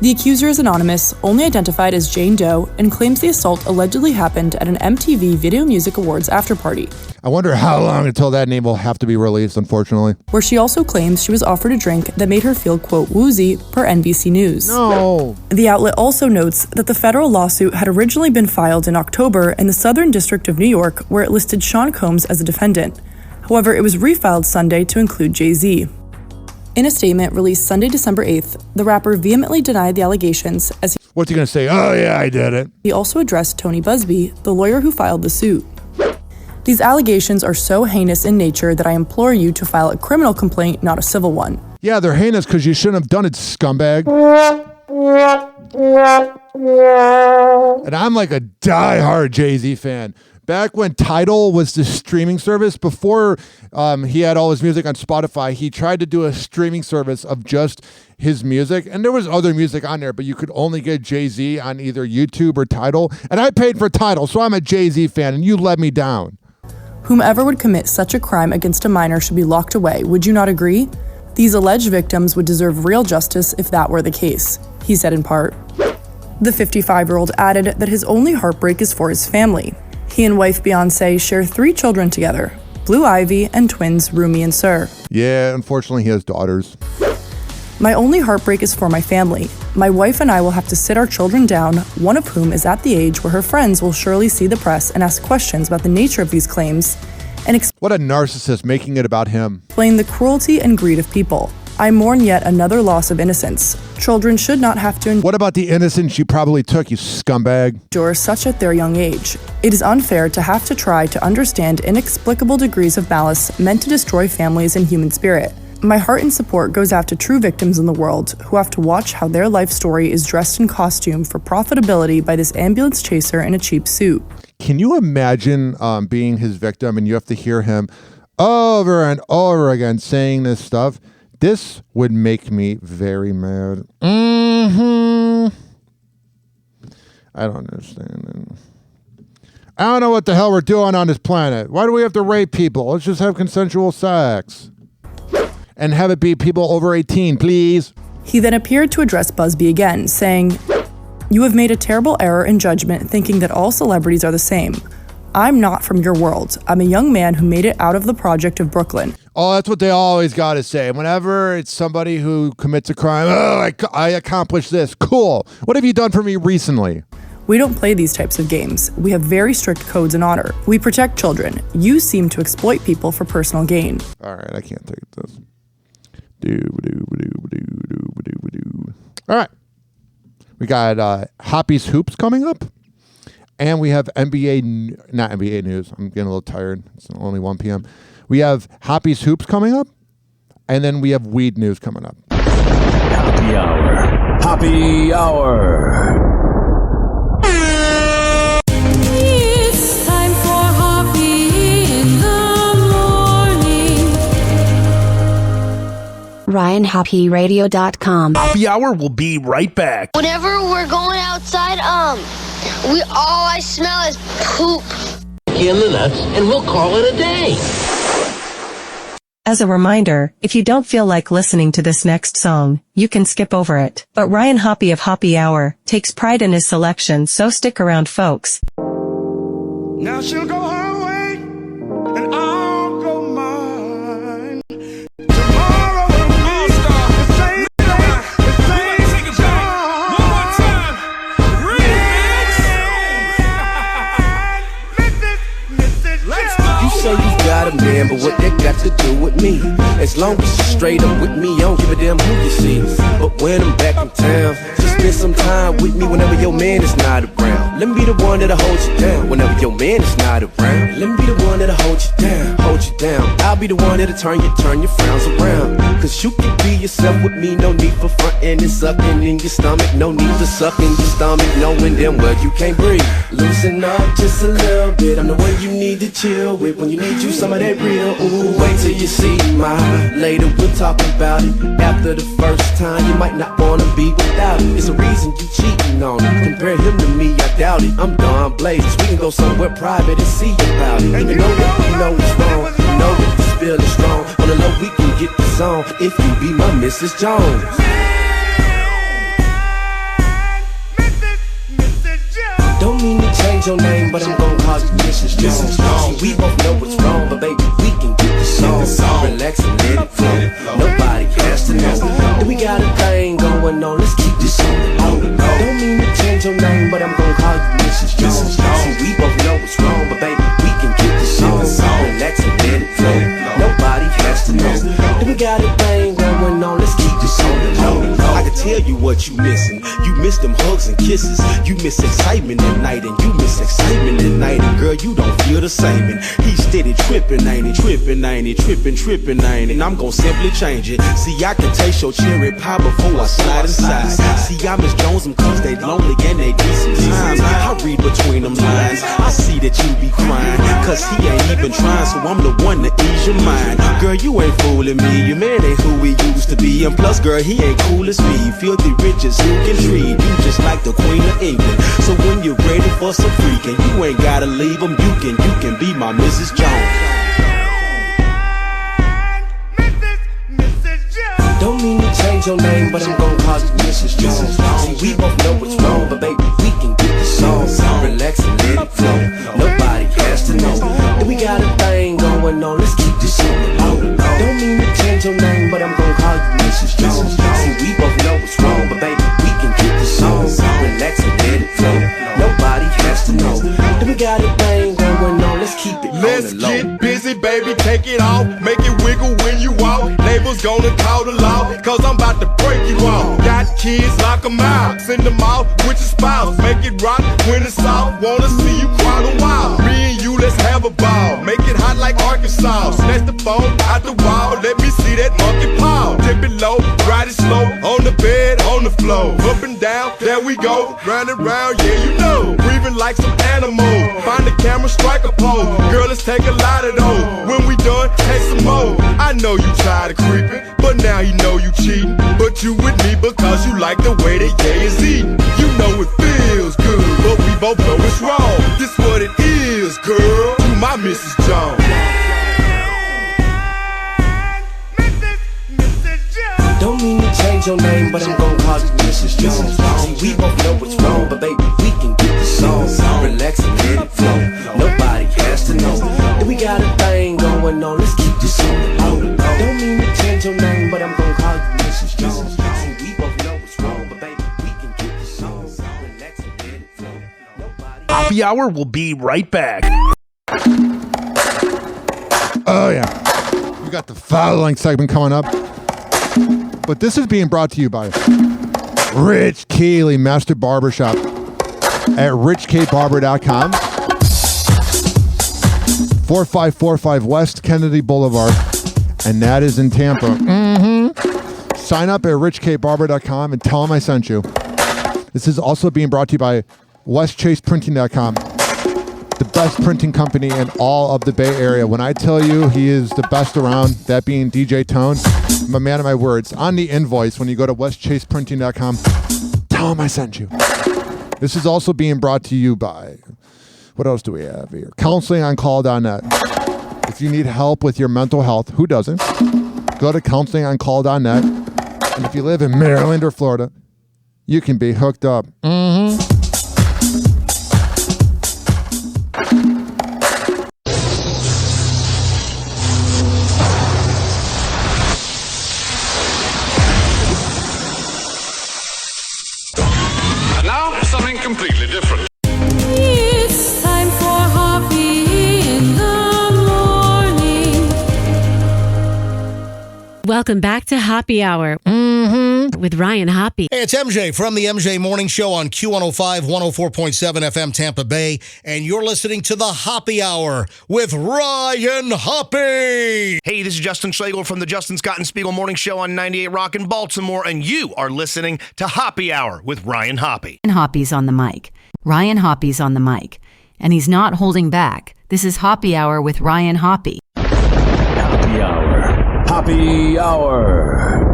The accuser is anonymous, only identified as Jane Doe, and claims the assault allegedly happened at an MTV Video Music Awards after-party. I wonder how long until that name will have to be released, unfortunately. Where she also claims she was offered a drink that made her feel, quote, woozy, per NBC News. No. The outlet also notes that the federal lawsuit had originally been filed in October in the Southern District of New York, where it listed Sean Combs as a defendant. However, it was refiled Sunday to include Jay-Z. In a statement released Sunday, December 8th, the rapper vehemently denied the allegations as What's he going to say? Oh, yeah, I did it. He also addressed Tony Busby, the lawyer who filed the suit. These allegations are so heinous in nature that I implore you to file a criminal complaint, not a civil one. Yeah, they're heinous because you shouldn't have done it, scumbag. And I'm like a diehard Jay-Z fan. Back when Tidal was the streaming service, before he had all his music on Spotify, he tried to do a streaming service of just his music. And there was other music on there, but you could only get Jay-Z on either YouTube or Tidal. And I paid for Tidal, so I'm a Jay-Z fan, and you let me down. Whomever would commit such a crime against a minor should be locked away. Would you not agree? These alleged victims would deserve real justice if that were the case, he said in part. The 55-year-old added that his only heartbreak is for his family. He and wife Beyonce share 3 children together, Blue Ivy and twins Rumi and Sir. Yeah, unfortunately he has daughters. My only heartbreak is for my family. My wife and I will have to sit our children down, one of whom is at the age where her friends will surely see the press and ask questions about the nature of these claims, and what a narcissist, making it about him. Explain the cruelty and greed of people. I mourn yet another loss of innocence. Children should not have to What about the innocence you probably took, you scumbag? endure such at their young age. It is unfair to have to try to understand inexplicable degrees of malice meant to destroy families and human spirit. My heart and support goes out to true victims in the world who have to watch how their life story is dressed in costume for profitability by this ambulance chaser in a cheap suit. Can you imagine being his victim and you have to hear him over and over again saying this stuff? This would make me very mad. I don't understand. I don't know what the hell we're doing on this planet. Why do we have to rape people? Let's just have consensual sex. And have it be people over 18, please. He then appeared to address Busby again, saying, "You have made a terrible error in judgment thinking that all celebrities are the same. I'm not from your world. I'm a young man who made it out of the project of Brooklyn." Oh, that's what they always got to say. Whenever it's somebody who commits a crime, I accomplished this. Cool. What have you done for me recently? We don't play these types of games. We have very strict codes and honor. We protect children. You seem to exploit people for personal gain. All right, I can't take this. All right. We got Hoppe's Hoops coming up. And we have not NBA news. I'm getting a little tired. It's only 1 p.m. We have Hoppe's Hoops coming up. And then we have weed news coming up. Hoppe Hour. Hoppe Hour. It's time for Hoppe in the morning. RyanHoppeRadio.com. Hoppe Hour will be right back. Whenever we're going outside, all I smell is poop. In the nuts, and we'll call it a day. As a reminder, if you don't feel like listening to this next song, you can skip over it. But Ryan Hoppe of Hoppe Hour takes pride in his selection, so stick around, folks. Now she'll go her way, and I'll go mine. Tomorrow we'll start the same time. Take it back one more time. You say you got a man, but what that got to do with me? As long as you straight up with me, I don't give a damn who you see. But when I'm back in town, just spend some time with me whenever your man is not around. Let me be the one that'll hold you down whenever your man is not around. Let me be the one that'll hold you down, hold you down. I'll be the one that'll turn your frowns around. Cause you can be yourself with me, no need for frontin' and sucking in your stomach. No need for sucking your stomach, knowing damn well you can't breathe. Loosen up just a little bit, I'm the one you need to chill with when you need you some of that real. Ooh, wait till you see mine. Later we'll talk about it. After the first time, you might not wanna be without it. It's a reason you cheating on him. Compare him to me, I doubt it. I'm done blazes. We can go somewhere private and see about it. And you know that you know it's wrong. You know that the spill is strong. On the low we can get this on if you be my Mrs. Jones. Don't mean to change your name, but I'm gon' call you Mrs. Jones. See, we both know what's wrong, but baby, we can get the song. Relax and let it flow. Nobody has to know that we got a thing going on. Let's keep this on the low. Don't mean to change your name, but I'm gon' call you Mrs. Jones. See, we both know what's wrong, but baby, we can get the song. Relax and let it flow. Nobody has to know that we got a thing going on. Let's keep this on the low. I can tell you what you missing. You miss them hugs and kisses. You miss excitement at night, and you miss excitement at night. And girl, you don't feel the same. And he's steady tripping, ain't he? Tripping, ain't he? Tripping, ain't he? And I'm gon' simply change it. See, I can taste your cherry pie before I slide inside. See, I miss Jones them cause they lonely and they decent times. I read between them lines. I see that you be crying cause he ain't even trying, so I'm the one to ease your mind. Girl, you ain't fooling me. Your man ain't who he used to be. And plus, girl, he ain't cool as me. Filthy rich as you can treat. You just like the Queen of England. So when you're ready for some freaking, you ain't gotta leave him. You can be my Mrs. Jones. Don't mean to change your name, but I'm gon' call you Mrs. Jones. See, we both know what's wrong, but baby, we can get the song. Relax and let it flow. Nobody has to know that we got a thing going on. Let's keep this on the low. Don't mean to change your name, but I'm gon' call you Mrs. Jones. See, we both know what's wrong, but baby, we can get the song. Relax and let it flow. Nobody has to know that we got a thing going on. Let's keep it on the low. Let's get busy, baby, take it off. Make it wiggle when you walk. neighbors gonna call the law, cause I'm about to break you off. Got kids, lock them out, send them off with your spouse. Make it rock when it's soft, wanna see you quite a while. Me and you, let's have a ball, make it hot like Arkansas. Snatch the phone out the wall, let me see that monkey paw. Dip it low, ride it slow, on the bed, on the floor. Up and down, there we go, round and round, yeah you know. Breathing like some animal, find the camera, strike a pose. Girl, let's take a lot of those. When we done, take some more. I know you tired of creeping, but now you know you cheating. But you with me because you like the way that yeah is eating. You know it feels good, but we both know it's wrong. This what it is, girl, to my Mrs. Jones. Don't mean to change your name, but I'm gon' call you Mrs. Jones. See, we both know what's wrong, but baby, we can get the song. Relax and let it flow. Nobody has to know that we got a thing going on. Let's keep this on the low. Don't mean to change your name, but I'm gon' call you Mrs. Jones. See, we both know what's wrong, but baby, we can get the song. Relax and let it flow. Hoppe Hour will be right back. Oh, yeah. We got the fouling segment coming up. But this is being brought to you by Rich Keeley Master Barbershop at richkbarber.com. 4545 West Kennedy Boulevard. And that is in Tampa. Mm-hmm. Sign up at richkbarber.com and tell them I sent you. This is also being brought to you by westchaseprinting.com. The best printing company in all of the Bay Area. When I tell you he is the best around, that being DJ Tone, I'm a man of my words. On the invoice, when you go to westchaseprinting.com, tell him I sent you. This is also being brought to you by, what else do we have here? Counselingoncall.net. If you need help with your mental health, who doesn't? Go to counselingoncall.net. And if you live in Maryland or Florida, you can be hooked up. Mm-hmm. Now, something completely different. It's time for Hoppe in the morning. Welcome back to Hoppe Hour with Ryan Hoppe. Hey, it's MJ from the MJ Morning Show on Q105, 104.7 FM Tampa Bay, and you're listening to the Hoppe Hour with Ryan Hoppe. Hey, this is Justin Schlegel from the Justin Scott and Spiegel Morning Show on 98 Rock in Baltimore, and you are listening to Hoppe Hour with Ryan Hoppe. Ryan Hoppe's on the mic. Ryan Hoppe's on the mic, and he's not holding back. This is Hoppe Hour with Ryan Hoppe. Hoppe Hour. Hoppe Hour.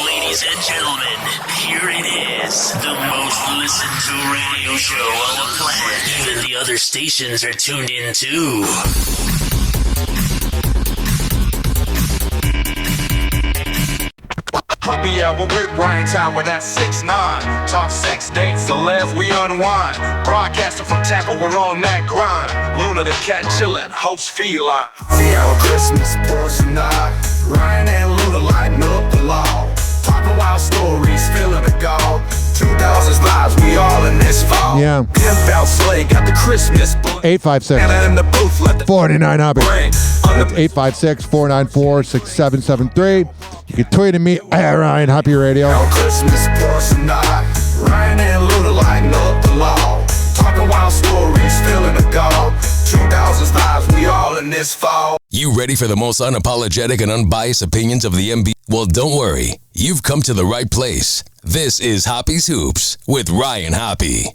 Ladies and gentlemen, here it is. The most listened to radio show on the planet. Even the other stations are tuned in too. Hoppe Hour with Ryan Tower, that's 6'9". Talk sex, dates, the left we unwind. Broadcasting from Tampa, we're on that grind. Luna the cat chillin', host feline. See our Christmas portion night. Ryan and Luna lighting up the law. Poppin' wild stories, feeling the gold. 2000s lives, we all in this fall. Yeah. Pimp out Slay, got the Christmas bullet. 856-49 Hoppe. That's 856-494-6773. You can tweet at me at Ryan Hoppe Radio. Christmas portion night. Ryan and Luna lighting up the law. Talking wild stories, feeling the gold. 2000s lives, we all in this fall. You ready for the most unapologetic and unbiased opinions of the NBA? Well, don't worry. You've come to the right place. This is Hoppe's Hoops with Ryan Hoppe.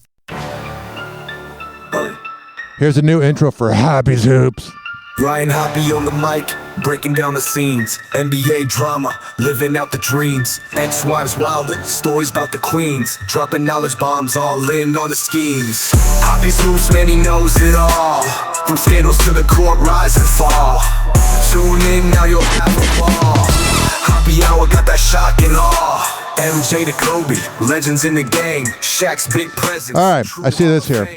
Here's a new intro for Hoppe's Hoops. Ryan Hoppe on the mic, breaking down the scenes. NBA drama, living out the dreams. Ex-wives wildin', stories about the queens. Dropping knowledge bombs, all in on the schemes. Hoppe's Hoops, man, he knows it all. From scandals to the court, rise and fall. Tune in, now you'll have a ball. Hoppe Hour got that shock and awe. MJ to Kobe, legends in the game. Shaq's big presence. All right, I see this here.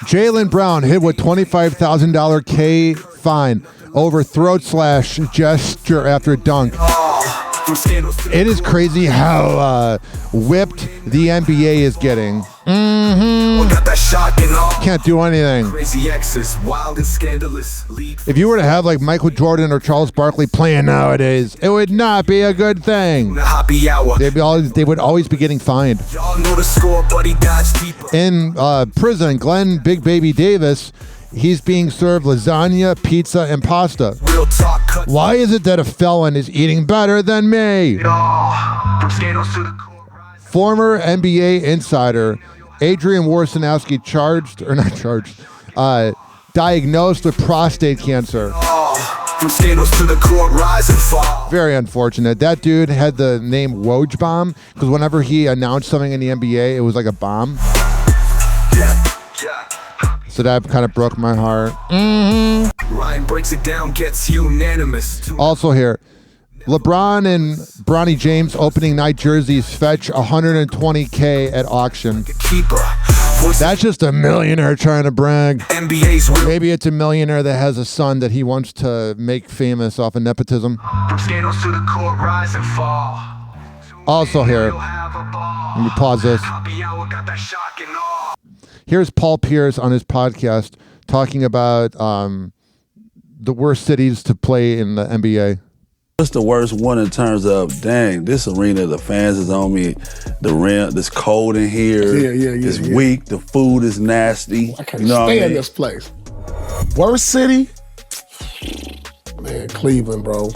Jaylen Brown hit with $25,000 K fine over throat slash gesture after dunk. It is crazy how whipped the NBA is getting. Can't do anything. If you were to have like Michael Jordan or Charles Barkley playing nowadays, it would not be a good thing. They would always be getting fined. In prison, Glenn Big Baby Davis, he's being served lasagna, pizza, and pasta. Why is it that a felon is eating better than me? Former NBA insider Adrian Wojnarowski diagnosed with prostate cancer. Very unfortunate. That dude had the name Woj Bomb because whenever he announced something in the NBA, it was like a bomb. So that kind of broke my heart. Ryan breaks it down, gets unanimous. Also here, LeBron and Bronny James opening night jerseys fetch $120K at auction. That's just a millionaire trying to brag. Maybe it's a millionaire that has a son that he wants to make famous off of nepotism. Also here, let me pause this. Here's Paul Pierce on his podcast talking about the worst cities to play in the NBA. What's the worst one in terms of, dang, this arena, the fans is on me, the rent, it's cold in here, it's weak, the food is nasty. I can't stand this place. Worst city? Man, Cleveland, bro.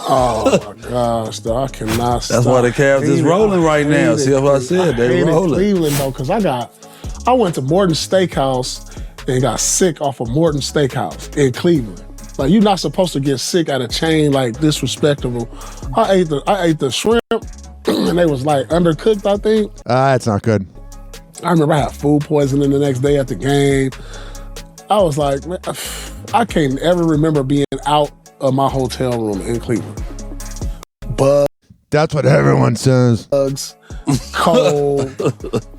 Oh my gosh, though, I cannot stop. That's why the Cavs is rolling right now. See what I said? They rolling. Cleveland, though, because I went to Morton Steakhouse and got sick off of Morton Steakhouse in Cleveland. Like, you're not supposed to get sick at a chain like disrespectable. I ate the shrimp and they was like undercooked, I think. It's not good. I remember I had food poisoning the next day at the game. I was like, man, I can't ever remember being out of my hotel room in Cleveland. Bugs. That's what everyone says. Bugs, cold,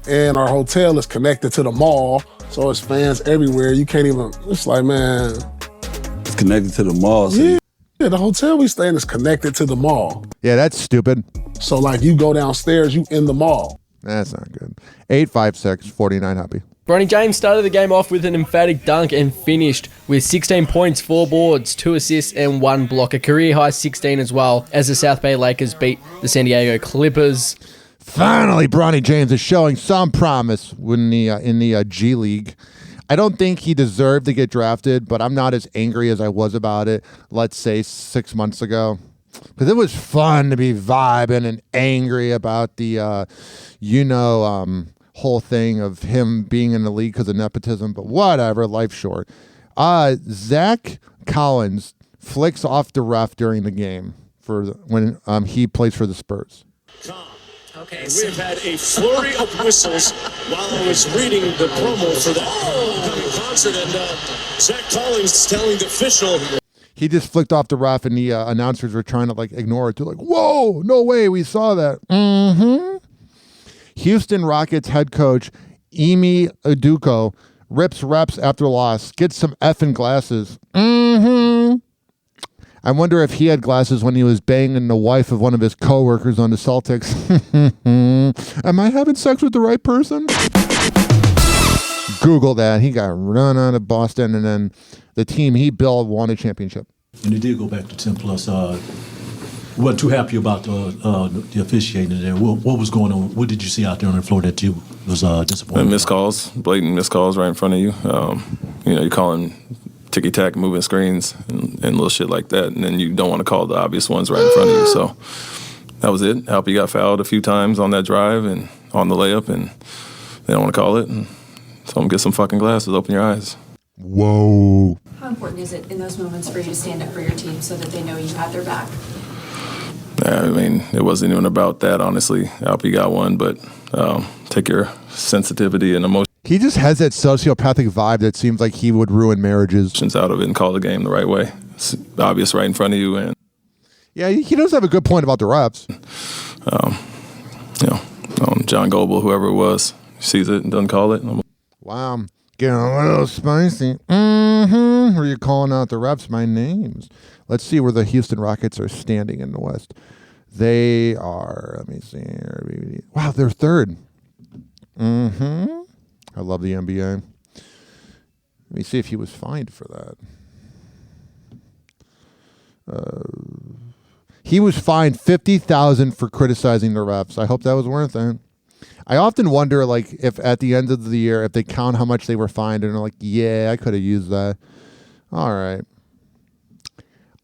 and our hotel is connected to the mall, so it's fans everywhere. You can't even, it's like, man. It's connected to the mall. So yeah, the hotel we stay in is connected to the mall. Yeah, that's stupid. So like you go downstairs, you in the mall. That's not good. 856-49 Hoppe. Bronny James started the game off with an emphatic dunk and finished with 16 points, 4 boards, 2 assists and 1 block. A career high 16 as well as the South Bay Lakers beat the San Diego Clippers. Finally, Bronny James is showing some promise in the G League. I don't think he deserved to get drafted, but I'm not as angry as I was about it, let's say 6 months ago. Because it was fun to be vibing and angry about the, whole thing of him being in the league because of nepotism. But whatever, life's short. Zach Collins flicks off the ref during the game when he plays for the Spurs. Okay, we've had a flurry of whistles while I was reading the promo for the upcoming concert, and Zach Collins telling the official. He just flicked off the ref, and the announcers were trying to ignore it. They're like, "Whoa, no way, we saw that." Houston Rockets head coach Ime Udoka rips reps after loss, gets some effing glasses. I wonder if he had glasses when he was banging the wife of one of his coworkers on the Celtics. Am I having sex with the right person? Google that. He got run out of Boston, and then the team he built won a championship. And they did go back to 10 plus. Wasn't too happy about the officiating there. What was going on? What did you see out there on the floor that you was disappointed? Missed calls, blatant missed calls right in front of you. You're calling ticky-tack, moving screens, and little shit like that, and then you don't want to call the obvious ones right in front of you. So that was it. Hoppe got fouled a few times on that drive and on the layup, and they don't want to call it. And so I'm going to get some fucking glasses, open your eyes. Whoa. How important is it in those moments for you to stand up for your team so that they know you have their back? I mean, it wasn't even about that, honestly. Hoppe got one, but take your sensitivity and emotion. He just has that sociopathic vibe that seems like he would ruin marriages. Out of it and call the game the right way. It's obvious right in front of you. And yeah, he does have a good point about the refs. John Goble, whoever it was, sees it and doesn't call it. Wow, getting a little spicy. Who are you calling out the refs by names? Let's see where the Houston Rockets are standing in the West. They are, let me see. Wow, they're third. I love the NBA. Let me see if he was fined for that. He was fined $50,000 for criticizing the refs. I hope that was worth it. I often wonder, like, if at the end of the year, if they count how much they were fined and they're like, yeah, I could have used that. All right.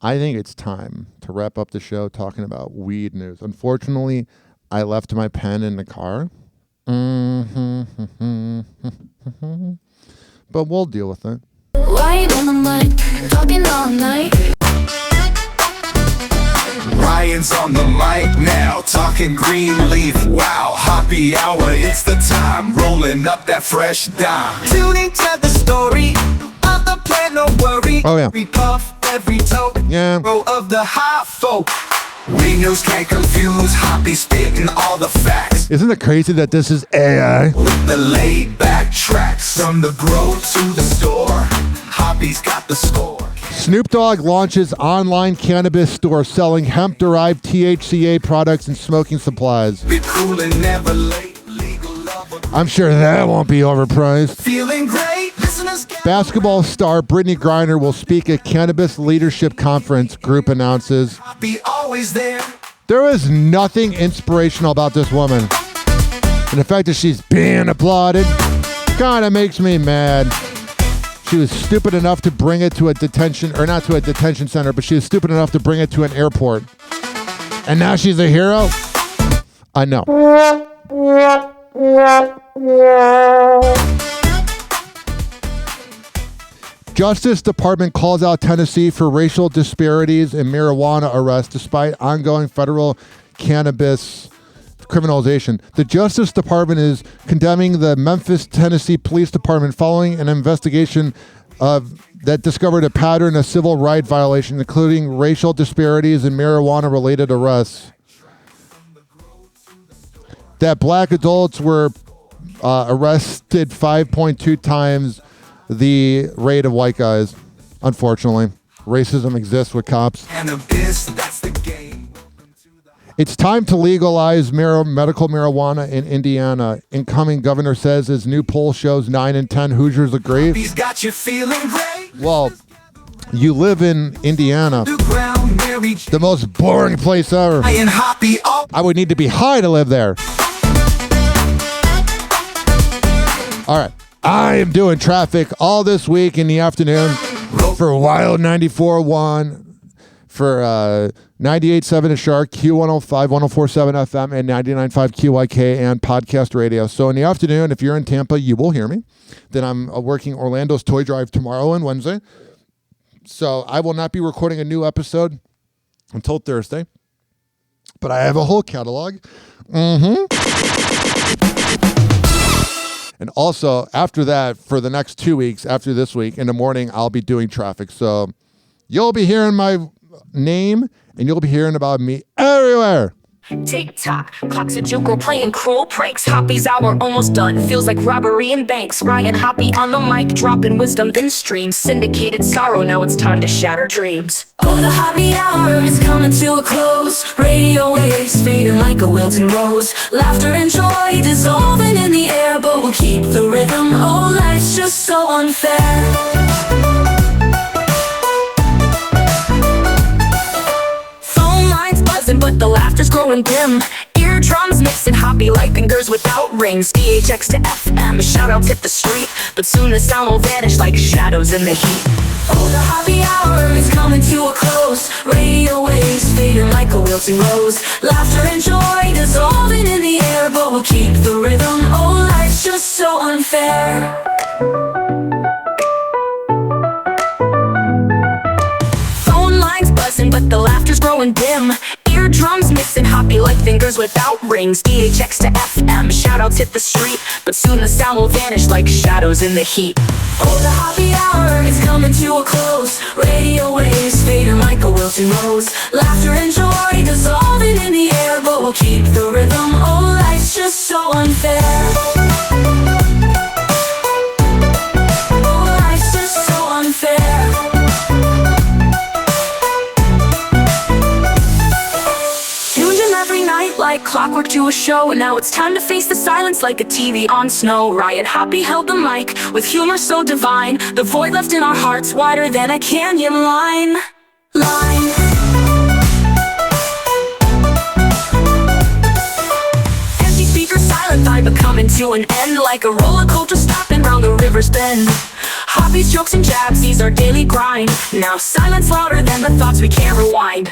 I think it's time to wrap up the show talking about weed news. Unfortunately, I left my pen in the car. But we'll deal with it. Right on the mic, talking all night. Ryan's on the mic now, talking green leaf. Wow, Hoppe Hour, it's the time. Rolling up that fresh dime. Tuning to the story of the plan, no worry. Oh, yeah. Every puff, every toke, row of the hot folk. We news can't confuse, Hoppe spitting all the facts. Isn't it crazy that this is AI? With the laid back tracks, from the grove to the store, Hoppe's got the score. Snoop Dogg launches online cannabis store selling hemp-derived THCA products and smoking supplies. Be cool and never late. I'm sure that won't be overpriced. Feeling great, listeners. Basketball star Brittany Griner will speak at Cannabis Leadership Conference, group announces. Be always there. There is nothing inspirational about this woman. And the fact that she's being applauded kind of makes me mad. She was stupid enough to bring it to a detention, or not to a detention center, but she was stupid enough to bring it to an airport. And now she's a hero? I know. Justice Department calls out Tennessee for racial disparities in marijuana arrests despite ongoing federal cannabis criminalization. The Justice Department is condemning the Memphis, Tennessee Police Department following an investigation that discovered a pattern of civil rights violations, including racial disparities in marijuana-related arrests. That black adults were arrested 5.2 times the rate of white guys. Unfortunately, racism exists with cops. It's time to legalize medical marijuana in Indiana. Incoming governor says his new poll shows 9 in 10 Hoosiers agree. He's got you feeling great. Well, you live in Indiana, the most boring place ever. I would need to be high to live there. All right, I am doing traffic all this week in the afternoon for Wild 94.1, for 98.7 at Shark, Q105, 104.7 FM, and 99.5 QYK and podcast radio. So in the afternoon, if you're in Tampa, you will hear me. Then I'm working Orlando's Toy Drive tomorrow and Wednesday. So I will not be recording a new episode until Thursday. But I have a whole catalog. And also, after that, for the next 2 weeks, after this week, in the morning, I'll be doing traffic. So you'll be hearing my name, and you'll be hearing about me everywhere. Tick-tock, clock's a joke, we're playing cruel pranks. Hoppe's hour almost done, feels like robbery in banks. Ryan Hoppe on the mic, dropping wisdom then streams. Syndicated sorrow, now it's time to shatter dreams. Oh, the Hoppe Hour is coming to a close. Radio waves fading like a wilting rose. Laughter and joy dissolving in the air, but we'll keep the rhythm. Oh, life's just so unfair. But the laughter's growing dim. Eardrums mixing Hoppe like fingers without rings. DHX to FM, shout-outs hit the street, but soon the sound will vanish like shadows in the heat. Oh, the Hoppe Hour is coming to a close. Radio waves fading like a wilting rose. Laughter and joy dissolving in the air, but we'll keep the rhythm. Oh, life's just so unfair. Phone lines buzzing, but the laughter's growing dim. Eardrums mixing Hoppe like fingers without rings. DHX to FM, shout-outs hit the street, but soon the sound will vanish like shadows in the heat. Oh, the Hoppe Hour is coming to a close. Radio waves fading like a wilting rose. Laughter and joy dissolving in the air, but we'll keep the rhythm. Oh, life's just so unfair. Oh, life's just so unfair. like clockwork to a show. And now it's time to face the silence like a TV on snow. Ryan Hoppe held the mic with humor so divine. The void left in our hearts wider than a canyon line. Empty speakers, silent vibe coming to an end, like a roller coaster stopping round the river's bend. Hoppe's jokes and jabs, these are daily grind. Now silence louder than the thoughts we can't rewind.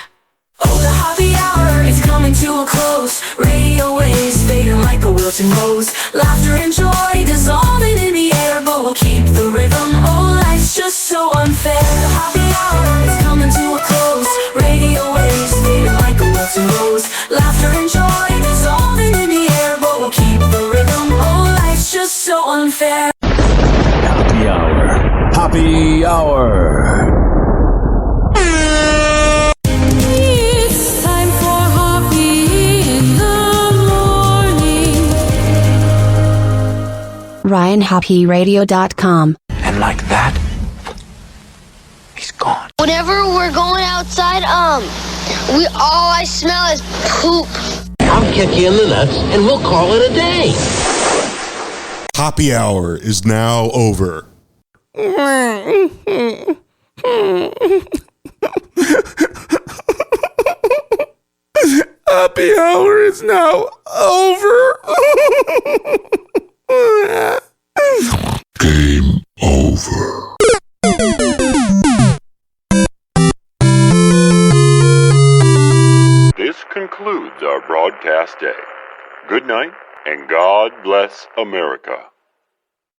Oh, the Hoppe Hour is coming to a close. Radio waves fading like a wilting rose. Laughter and joy dissolving in the air, but we'll keep the rhythm. Oh, life's just so unfair. The Hoppe Hour is coming to a close. Radio waves fading like a wilting rose. Laughter and joy dissolving in the air, but we'll keep the rhythm. Oh, life's just so unfair. Hoppe Hour. Hoppe Hour. RyanHoppeRadio.com. And like that, he's gone. Whenever we're going outside, all I smell is poop. I'll kick you in the nuts and we'll call it a day. Hoppe Hour is now over. Hoppe Hour is now over. Game over. This concludes our broadcast day. Good night, and God bless America.